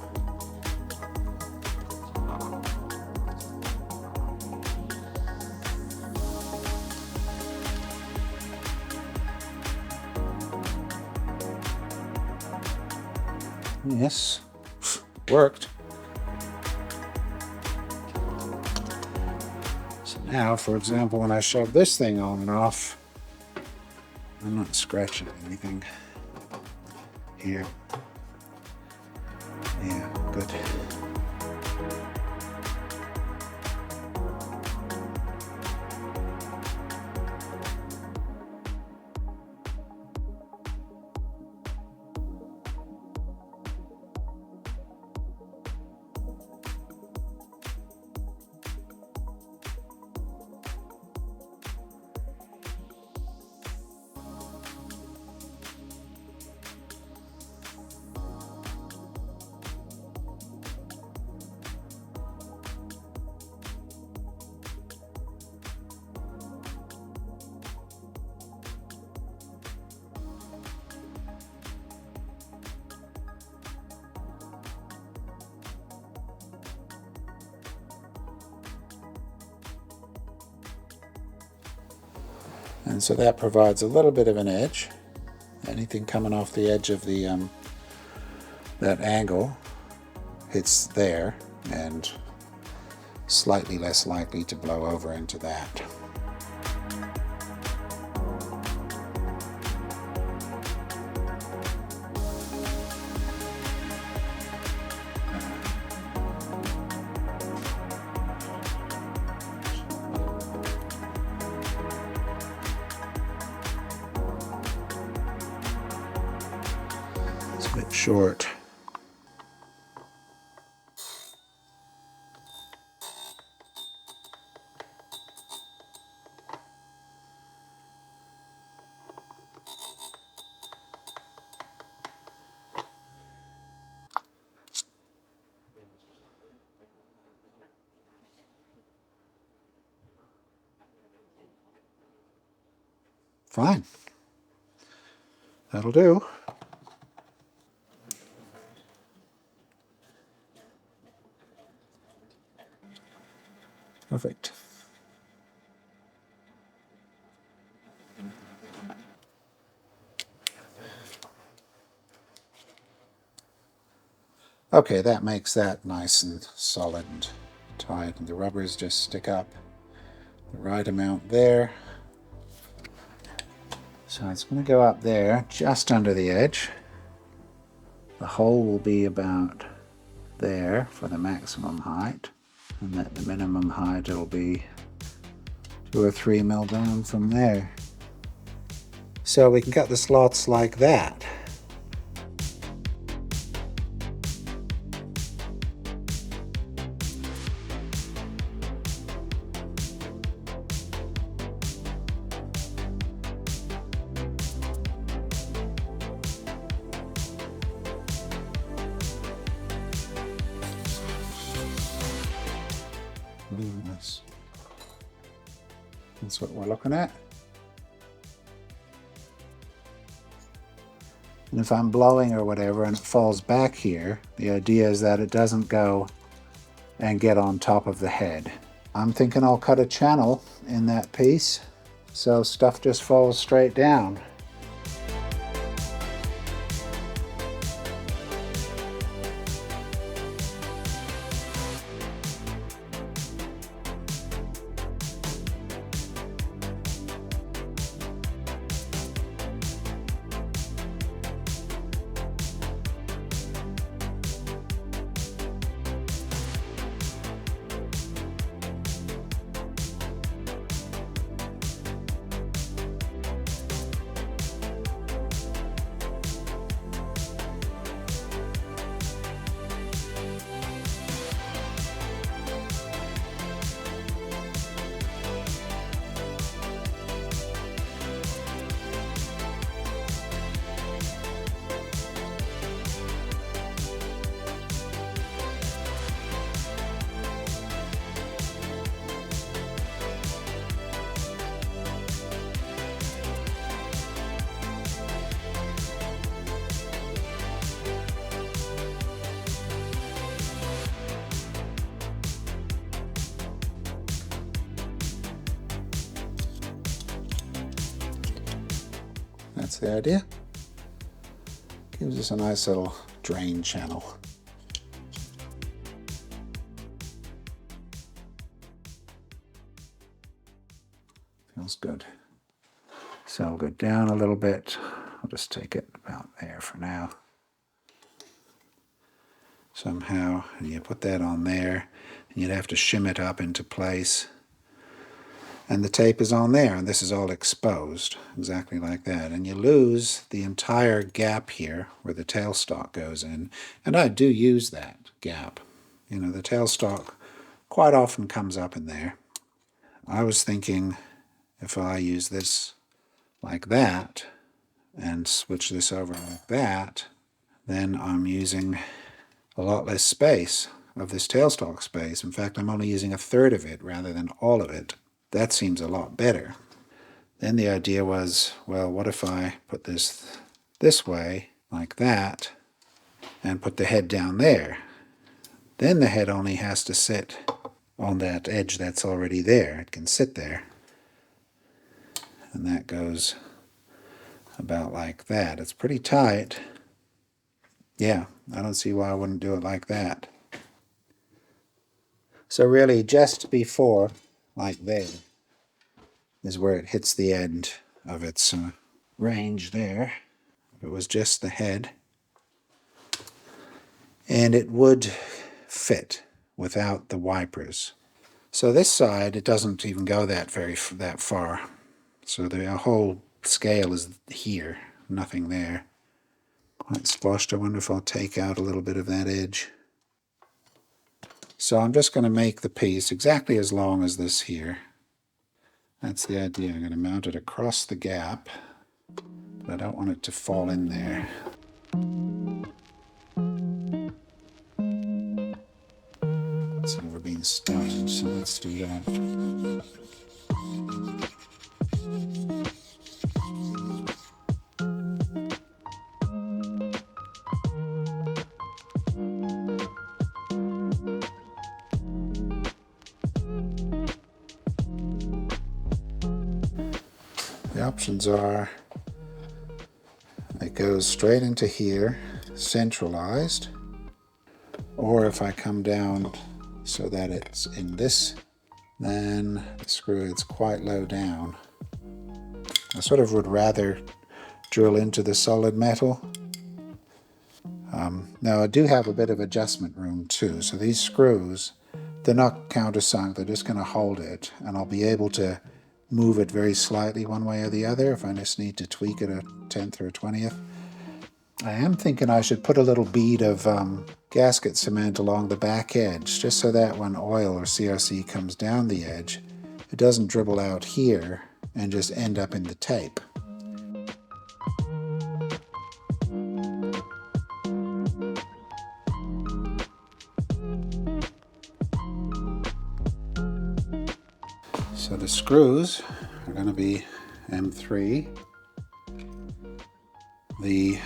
Yes, worked. So now, for example, when I shove this thing on and off, I'm not scratching anything here. Yeah, good. And so that provides a little bit of an edge. Anything coming off the edge of the that angle hits there and slightly less likely to blow over into that. It's a bit short. Fine. That'll do. Perfect. Okay, that makes that nice and solid and tight, and the rubbers just stick up the right amount there. So it's going to go up there, just under the edge. The hole will be about there for the maximum height, and at the minimum height it'll be 2 or 3 mil down from there. So we can cut the slots like that. That's what we're looking at. And if I'm blowing or whatever and it falls back here, the idea is that it doesn't go and get on top of the head. I'm thinking I'll cut a channel in that piece so stuff just falls straight down. That's the idea. Gives us a nice little drain channel. Feels good. So I'll go down a little bit. I'll just take it about there for now. Somehow, and you put that on there, and you'd have to shim it up into place. And the tape is on there, and this is all exposed, exactly like that. And you lose the entire gap here where the tailstock goes in. And I do use that gap. You know, the tailstock quite often comes up in there. I was thinking if I use this like that and switch this over like that, then I'm using a lot less space of this tailstock space. In fact, I'm only using a third of it rather than all of it. That seems a lot better. Then the idea was, well, what if I put this way, like that, and put the head down there? Then the head only has to sit on that edge that's already there. It can sit there. And that goes about like that. It's pretty tight. Yeah, I don't see why I wouldn't do it like that. So really, just before, like there, is where it hits the end of its range there. If it was just the head. And it would fit without the wipers. So this side, it doesn't even go that far. So the whole scale is here, nothing there. Quite squashed. I wonder if I'll take out a little bit of that edge. So I'm just going to make the piece exactly as long as this here. That's the idea. I'm going to mount it across the gap, but I don't want it to fall in there. So we're being stoned, so let's do that. The options are, it goes straight into here, centralized, or if I come down so that it's in this, then the screw is quite low down. I sort of would rather drill into the solid metal. Now I do have a bit of adjustment room too, so these screws, they're not countersunk, they're just going to hold it, and I'll be able to move it very slightly one way or the other if I just need to tweak it a 10th or a 20th. I am thinking I should put a little bead of gasket cement along the back edge, just so that when oil or CRC comes down the edge, it doesn't dribble out here and just end up in the tape. So the screws are going to be M3. The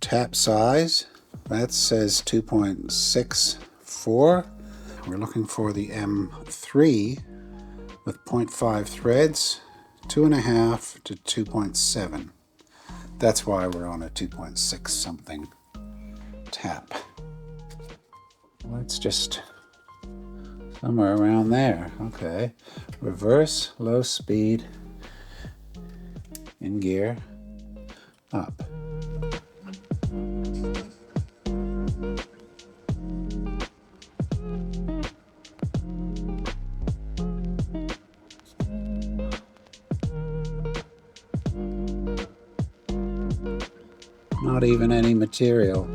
tap size, that says 2.64. We're looking for the M3 with 0.5 threads, 2.5 to 2.7. That's why we're on a 2.6 something tap. Let's just somewhere around there. Okay. Reverse, low speed, in gear, up. Not even any material.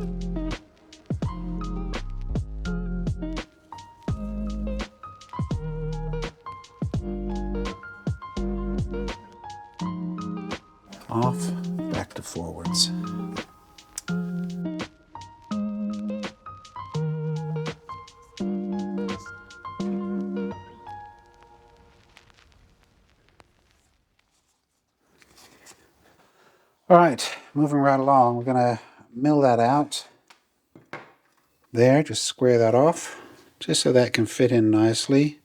Off, back to forwards. All right, moving right along, we're going to mill that out. There, just square that off, just so that can fit in nicely.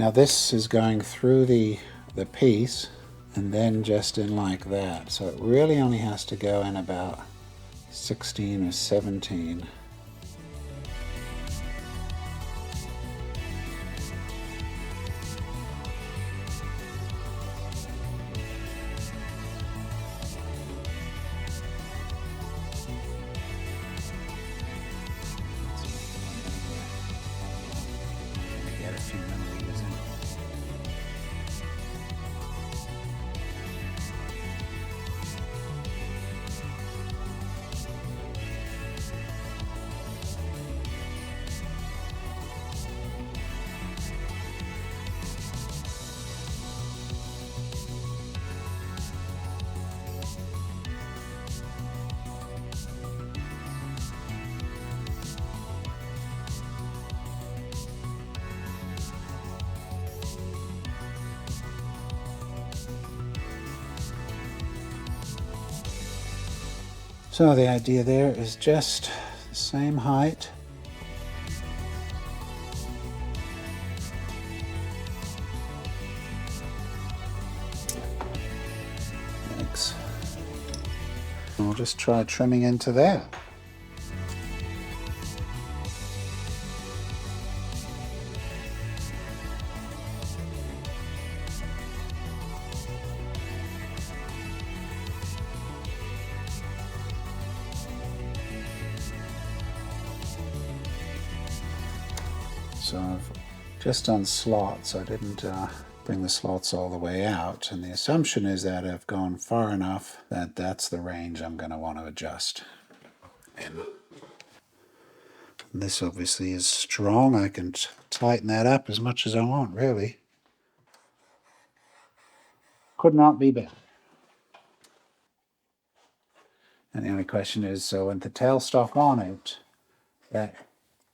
Now this is going through the piece and then just in like that. So it really only has to go in about 16 or 17. Get a few millimeters in. So the idea there is just the same height. Thanks. We'll just try trimming into that. So I've just done slots. I didn't bring the slots all the way out, and the assumption is that I've gone far enough that that's the range I'm going to want to adjust. And this obviously is strong. I can tighten that up as much as I want, really. Could not be better. And the only question is, so with the tailstock on it, that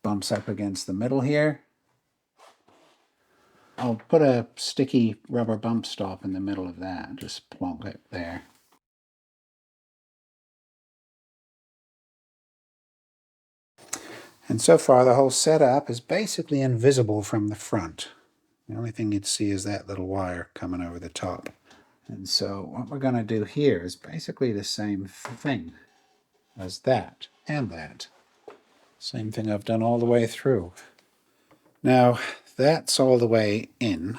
bumps up against the middle here. I'll put a sticky rubber bump stop in the middle of that, just plonk it there. And so far the whole setup is basically invisible from the front. The only thing you'd see is that little wire coming over the top. And so what we're going to do here is basically the same thing as that and that. Same thing I've done all the way through. Now that's all the way in.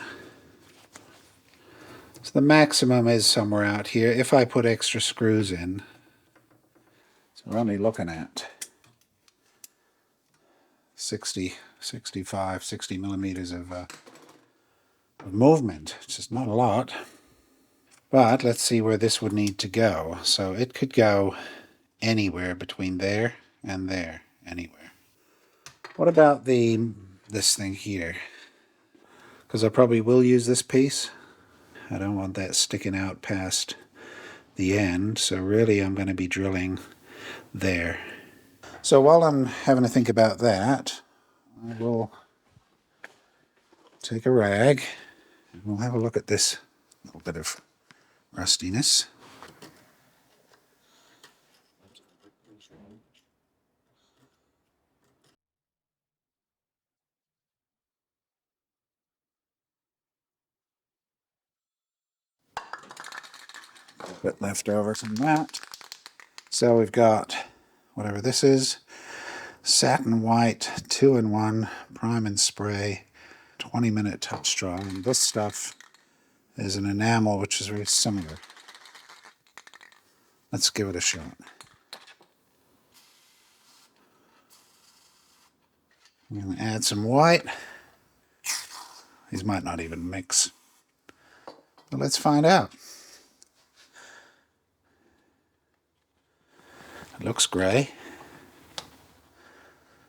So the maximum is somewhere out here if I put extra screws in. So we're only looking at 60, 65, 60 millimeters of movement. It's just not a lot. But let's see where this would need to go. So it could go anywhere between there and there, anywhere. What about this thing here? Because I probably will use this piece. I don't want that sticking out past the end, so really I'm going to be drilling there. So while I'm having to think about that, I will take a rag and we'll have a look at this little bit of rustiness. A bit left over from that. So we've got whatever this is, satin white 2-in-1 prime and spray 20-minute touch straw. And this stuff is an enamel which is very similar. Let's give it a shot. I'm going to add some white. These might not even mix. But let's find out. It looks grey.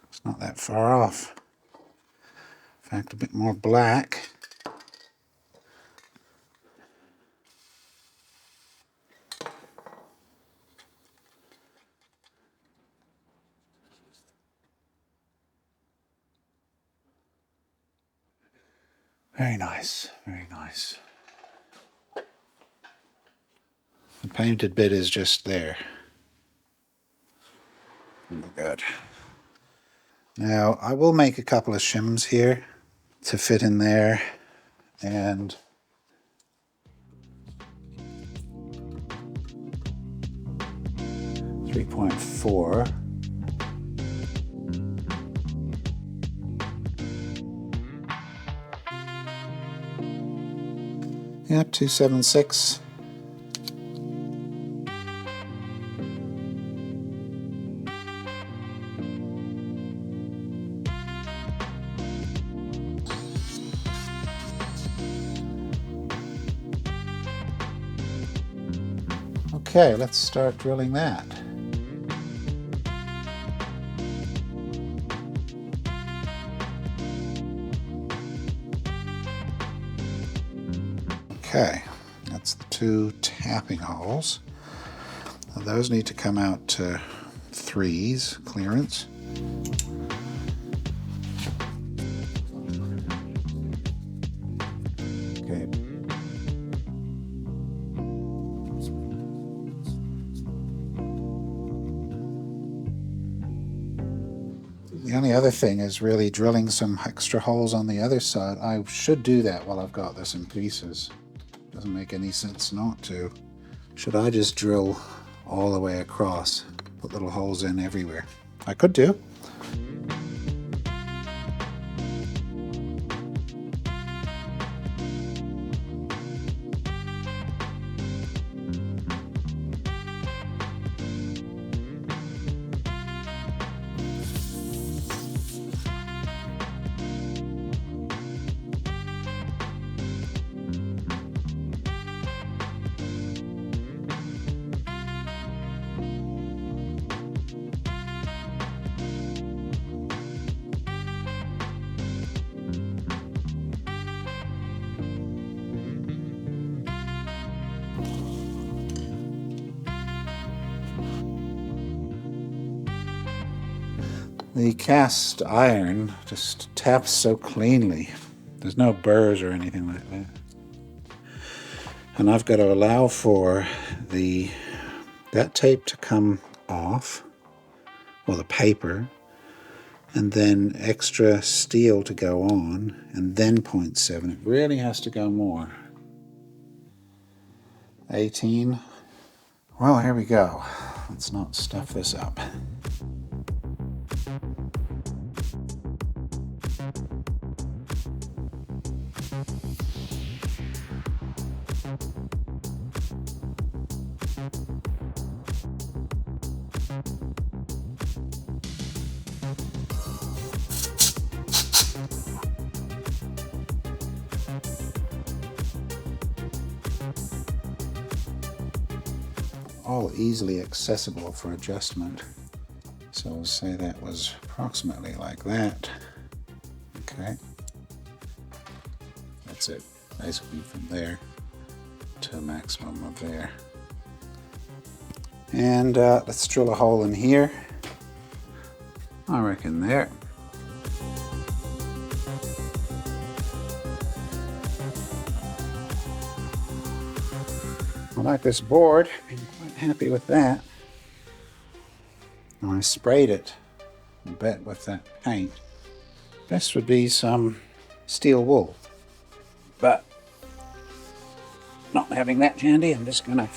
It's not that far off. In fact, a bit more black. Very nice, very nice. The painted bit is just there. Good. Now, I will make a couple of shims here to fit in there. and .4. Yep, 276. Okay, let's start drilling that. Okay, that's the 2 tapping holes. Now those need to come out to 3s clearance. Okay. The only other thing is really drilling some extra holes on the other side. I should do that while I've got this in pieces. Doesn't make any sense not to. Should I just drill all the way across, put little holes in everywhere? I could do. The cast iron just taps so cleanly. There's no burrs or anything like that. And I've got to allow for that tape to come off, or the paper, and then extra steel to go on, and then 0.7. It really has to go more. 18. Well, here we go. Let's not stuff this up. All easily accessible for adjustment. So we'll say that was approximately like that. Okay. That's it. Basically from there to a maximum of there. And let's drill a hole in here. I reckon there. I like this board. I'm quite happy with that. I sprayed it a bit with that paint. Best would be some steel wool, but not having that handy, I'm just gonna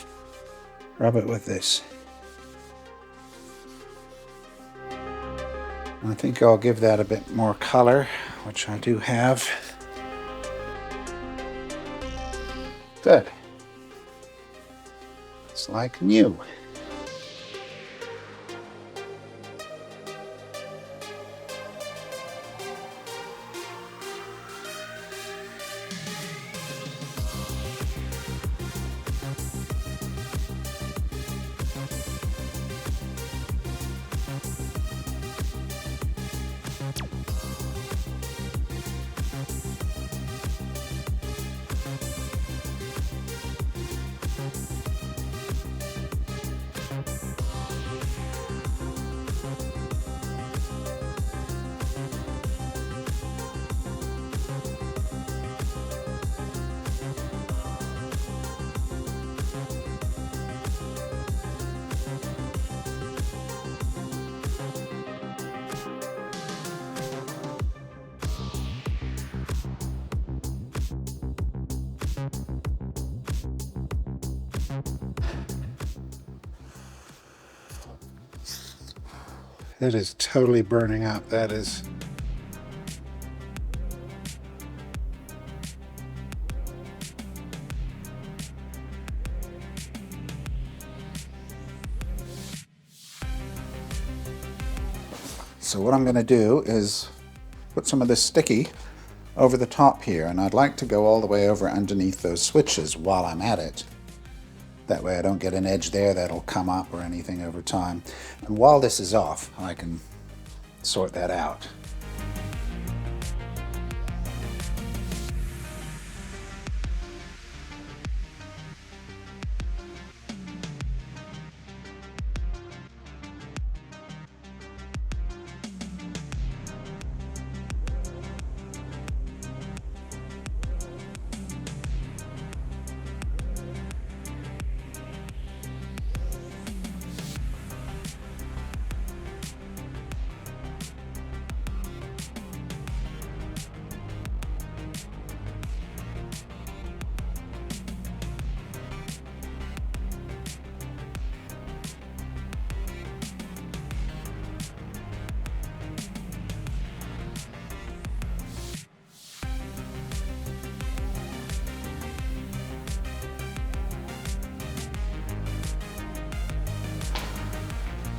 rub it with this. I think I'll give that a bit more color, which I do have. Good. It's like new. That is totally burning up. That is. So what I'm going to do is put some of this sticky over the top here, and I'd like to go all the way over underneath those switches while I'm at it. That way I don't get an edge there that'll come up or anything over time. And while this is off, I can sort that out.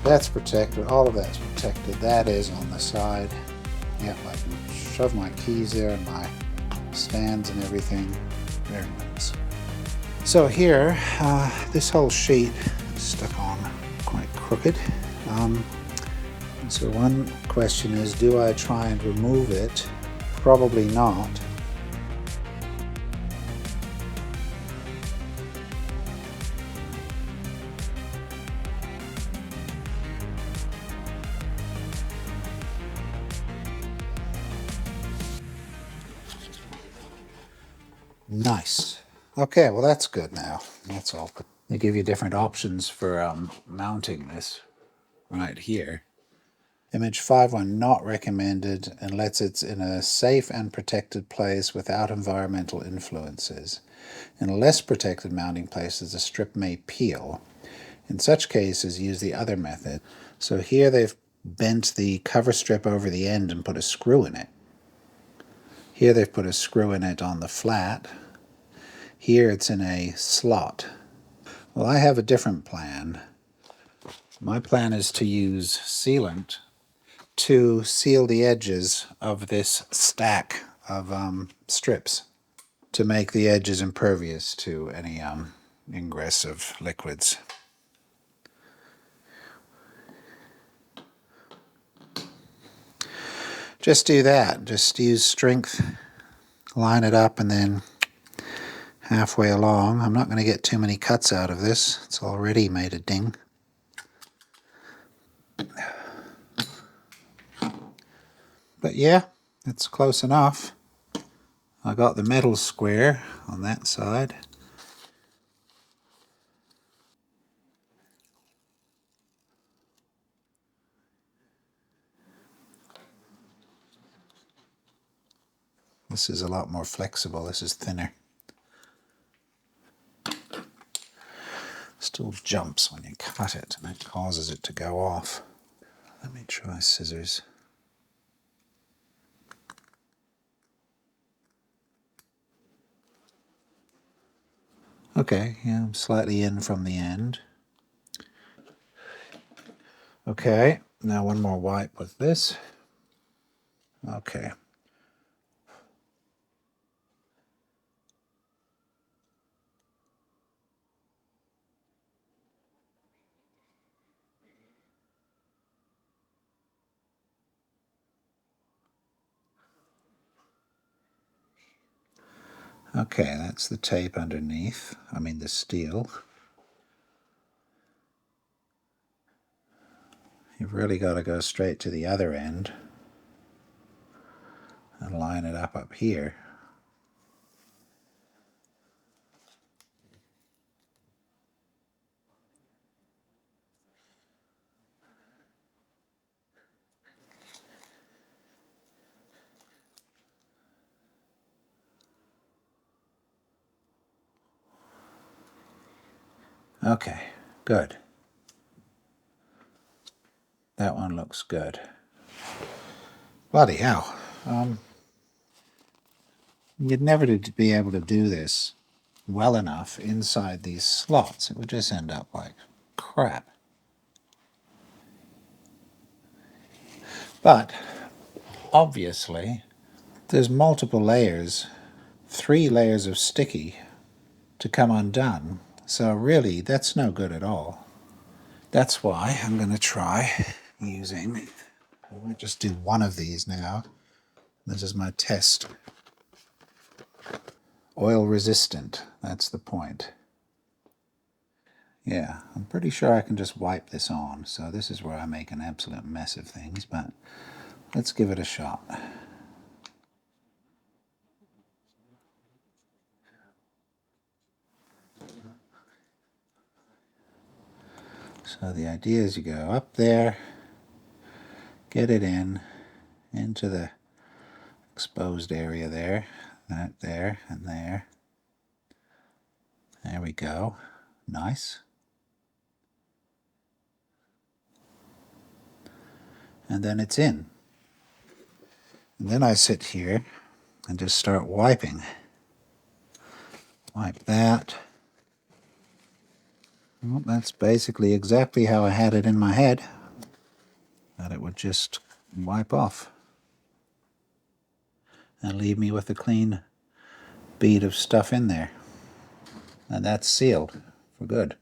That's protected, all of that's protected. That is on the side. Yep, I can shove my keys there and my stands and everything. Very nice. So here, this whole sheet is stuck on quite crooked. So one question is, do I try and remove it? Probably not. Nice. Okay, well that's good now. That's all. They give you different options for mounting this right here. Image 5.1 not recommended unless it's in a safe and protected place without environmental influences. In a less protected mounting places, the strip may peel. In such cases, use the other method. So here they've bent the cover strip over the end and put a screw in it. Here they've put a screw in it on the flat. Here it's in a slot. Well, I have a different plan. My plan is to use sealant to seal the edges of this stack of strips to make the edges impervious to any ingress of liquids. Just do that. Just use strength, line it up, and then halfway along. I'm not going to get too many cuts out of this. It's already made a ding. But yeah, it's close enough. I got the metal square on that side. This is a lot more flexible. This is thinner. Still jumps when you cut it, and it causes it to go off. Let me try scissors. Okay, yeah, I'm slightly in from the end. Okay, now one more wipe with this. Okay. Okay, that's the tape underneath. I mean the steel. You've really got to go straight to the other end and line it up here. Okay, good. That one looks good. Bloody hell. You'd never be able to do this well enough inside these slots. It would just end up like crap. But obviously, there's multiple layers, 3 layers of sticky to come undone. So really, that's no good at all. That's why I'm going to try using, I might just do one of these now. This is my test. Oil resistant, that's the point. Yeah, I'm pretty sure I can just wipe this on. So this is where I make an absolute mess of things, but let's give it a shot. So the idea is you go up there, get it into the exposed area there, that there, and there. There we go. Nice. And then it's in. And then I sit here and just start wiping. Wipe that. Well, that's basically exactly how I had it in my head, that it would just wipe off and leave me with a clean bead of stuff in there. And that's sealed for good.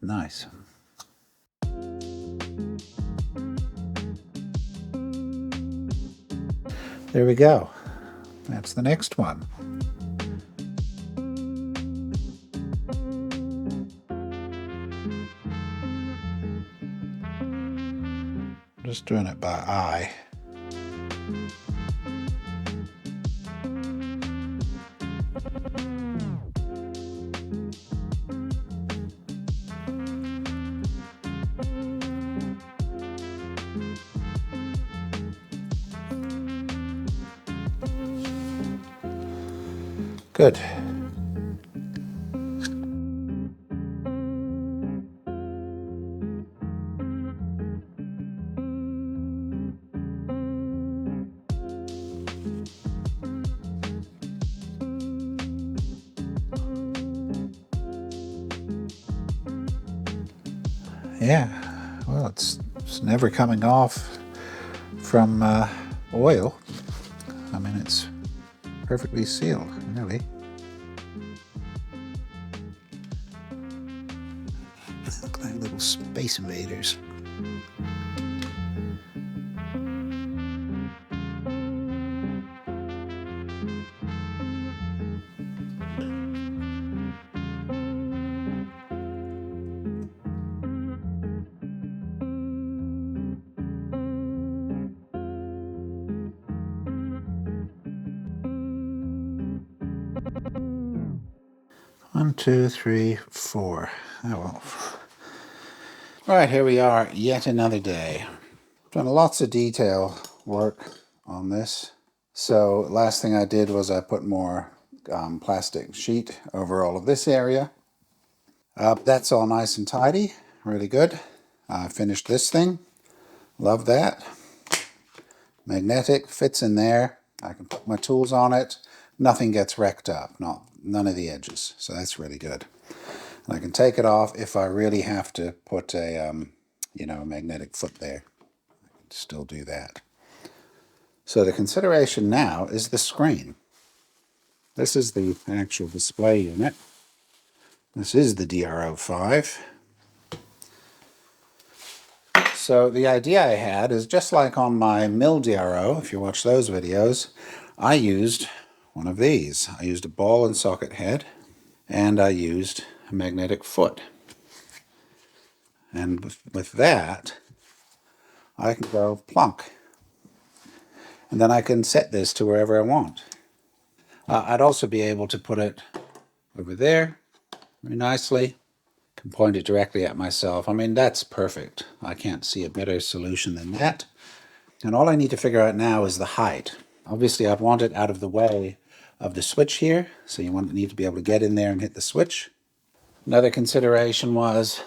Nice. There we go. That's the next one. Just doing it by eye. Good. Yeah, well, it's never coming off from oil. I mean, it's perfectly sealed, really. Look like little space invaders. One, two, three, four. Oh well. Right, here we are, yet another day. Done lots of detail work on this. So last thing I did was I put more plastic sheet over all of this area. That's all nice and tidy, really good. I finished this thing, love that. Magnetic, fits in there. I can put my tools on it. Nothing gets wrecked up, none of the edges, so that's really good. And I can take it off if I really have to put a, a magnetic foot there. I can still do that. So the consideration now is the screen. This is the actual display unit. This is the DRO-5. So the idea I had is just like on my mill DRO, if you watch those videos, I used one of these. I used a ball and socket head, and I used a magnetic foot. And with that, I can go plunk. And then I can set this to wherever I want. I'd also be able to put it over there very nicely. Can point it directly at myself. I mean, that's perfect. I can't see a better solution than that. And all I need to figure out now is the height. Obviously, I'd want it out of the way of the switch here. So you need to be able to get in there and hit the switch. Another consideration was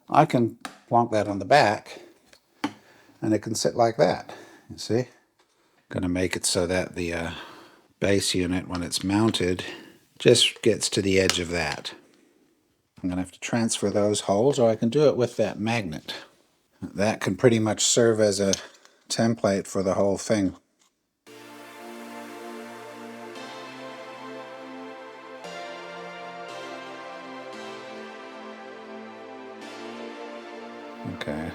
I can plonk that on the back and it can sit like that. You see? Going to make it so that the base unit, when it's mounted, just gets to the edge of that. I'm going to have to transfer those holes, or I can do it with that magnet. That can pretty much serve as a template for the whole thing. Okay.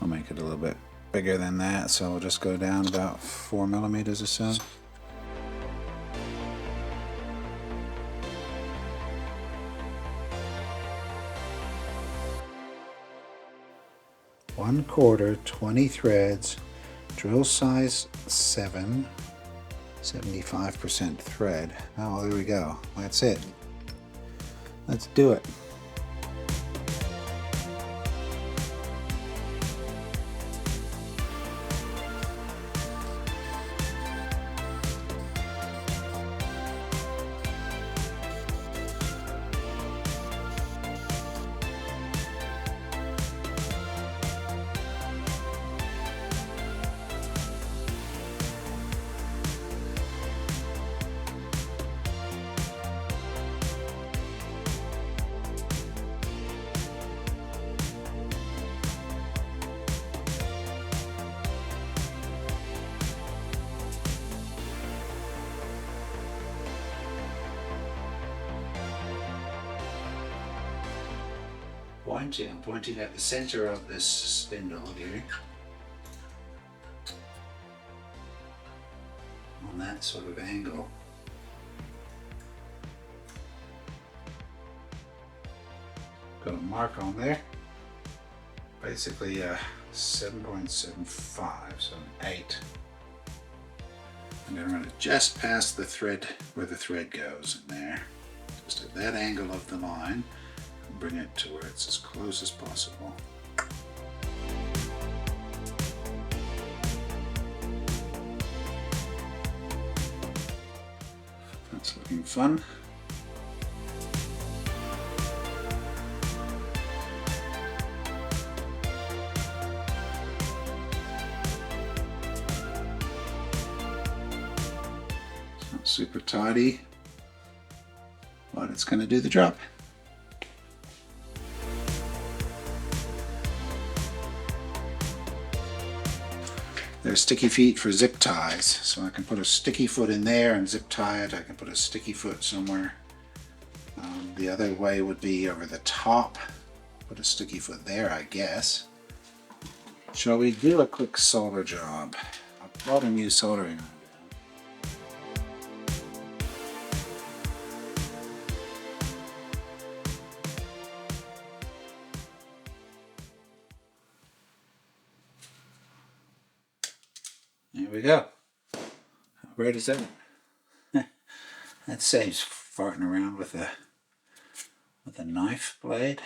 I'll make it a little bit bigger than that, so we'll just go down about 4 millimeters or so. One quarter, 20 threads, drill size 7, 75% thread. Oh, there we go. That's it. Let's do it. I'm pointing at the center of this spindle here. On that sort of angle. Got a mark on there. Basically 7.75, so an 8. And then I'm going to just past the thread where the thread goes in there. Just at that angle of the line. Bring it to where it's as close as possible. That's looking fun. It's not super tidy, but it's going to do the job. They're sticky feet for zip ties, so I can put a sticky foot in there and zip tie it. I can put a sticky foot somewhere. The other way would be over the top. Put a sticky foot there, I guess. Shall we do a quick solder job? I brought a new soldering iron. There we go. How great is that? That saves farting around with a knife blade.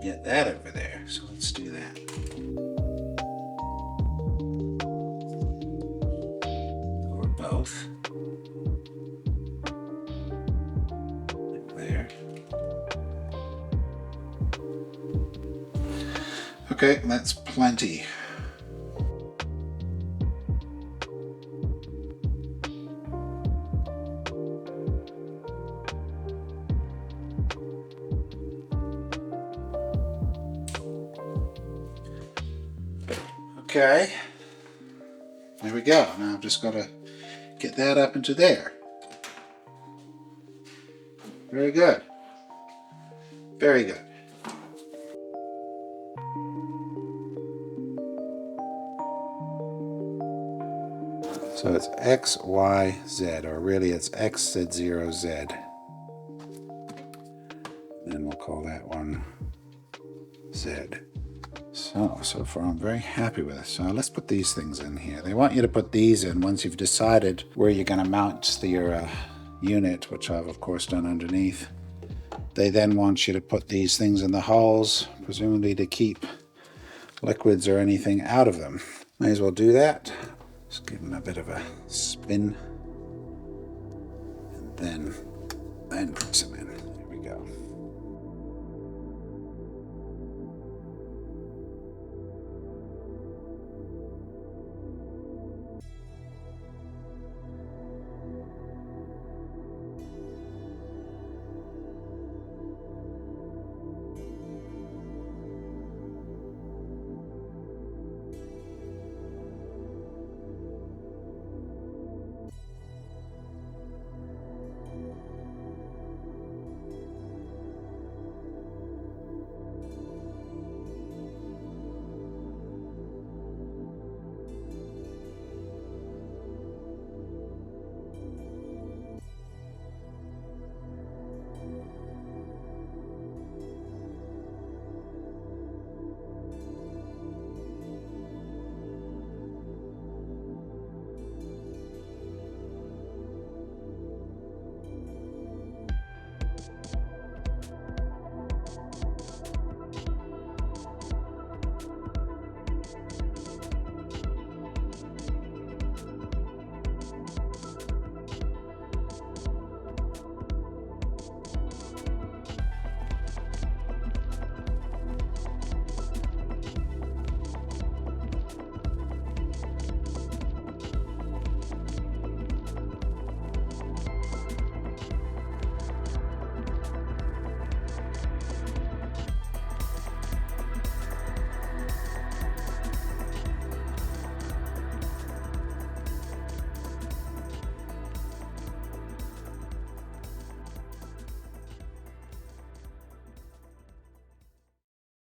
Get that over there, so let's do that. Or both. There. Okay, that's plenty. Okay, There we go. Now I've just got to get that up into there. Very good. Very good. So it's X, Y, Z, or really it's X, Z, 0, Z. Then we'll call that one Z. So far I'm very happy with it. So let's put these things in here. They want you to put these in once you've decided where you're going to mount your unit, which I've of course done underneath. They then want you to put these things in the hulls, presumably to keep liquids or anything out of them. May as well do that. Just give them a bit of a spin. And then put some in. There we go.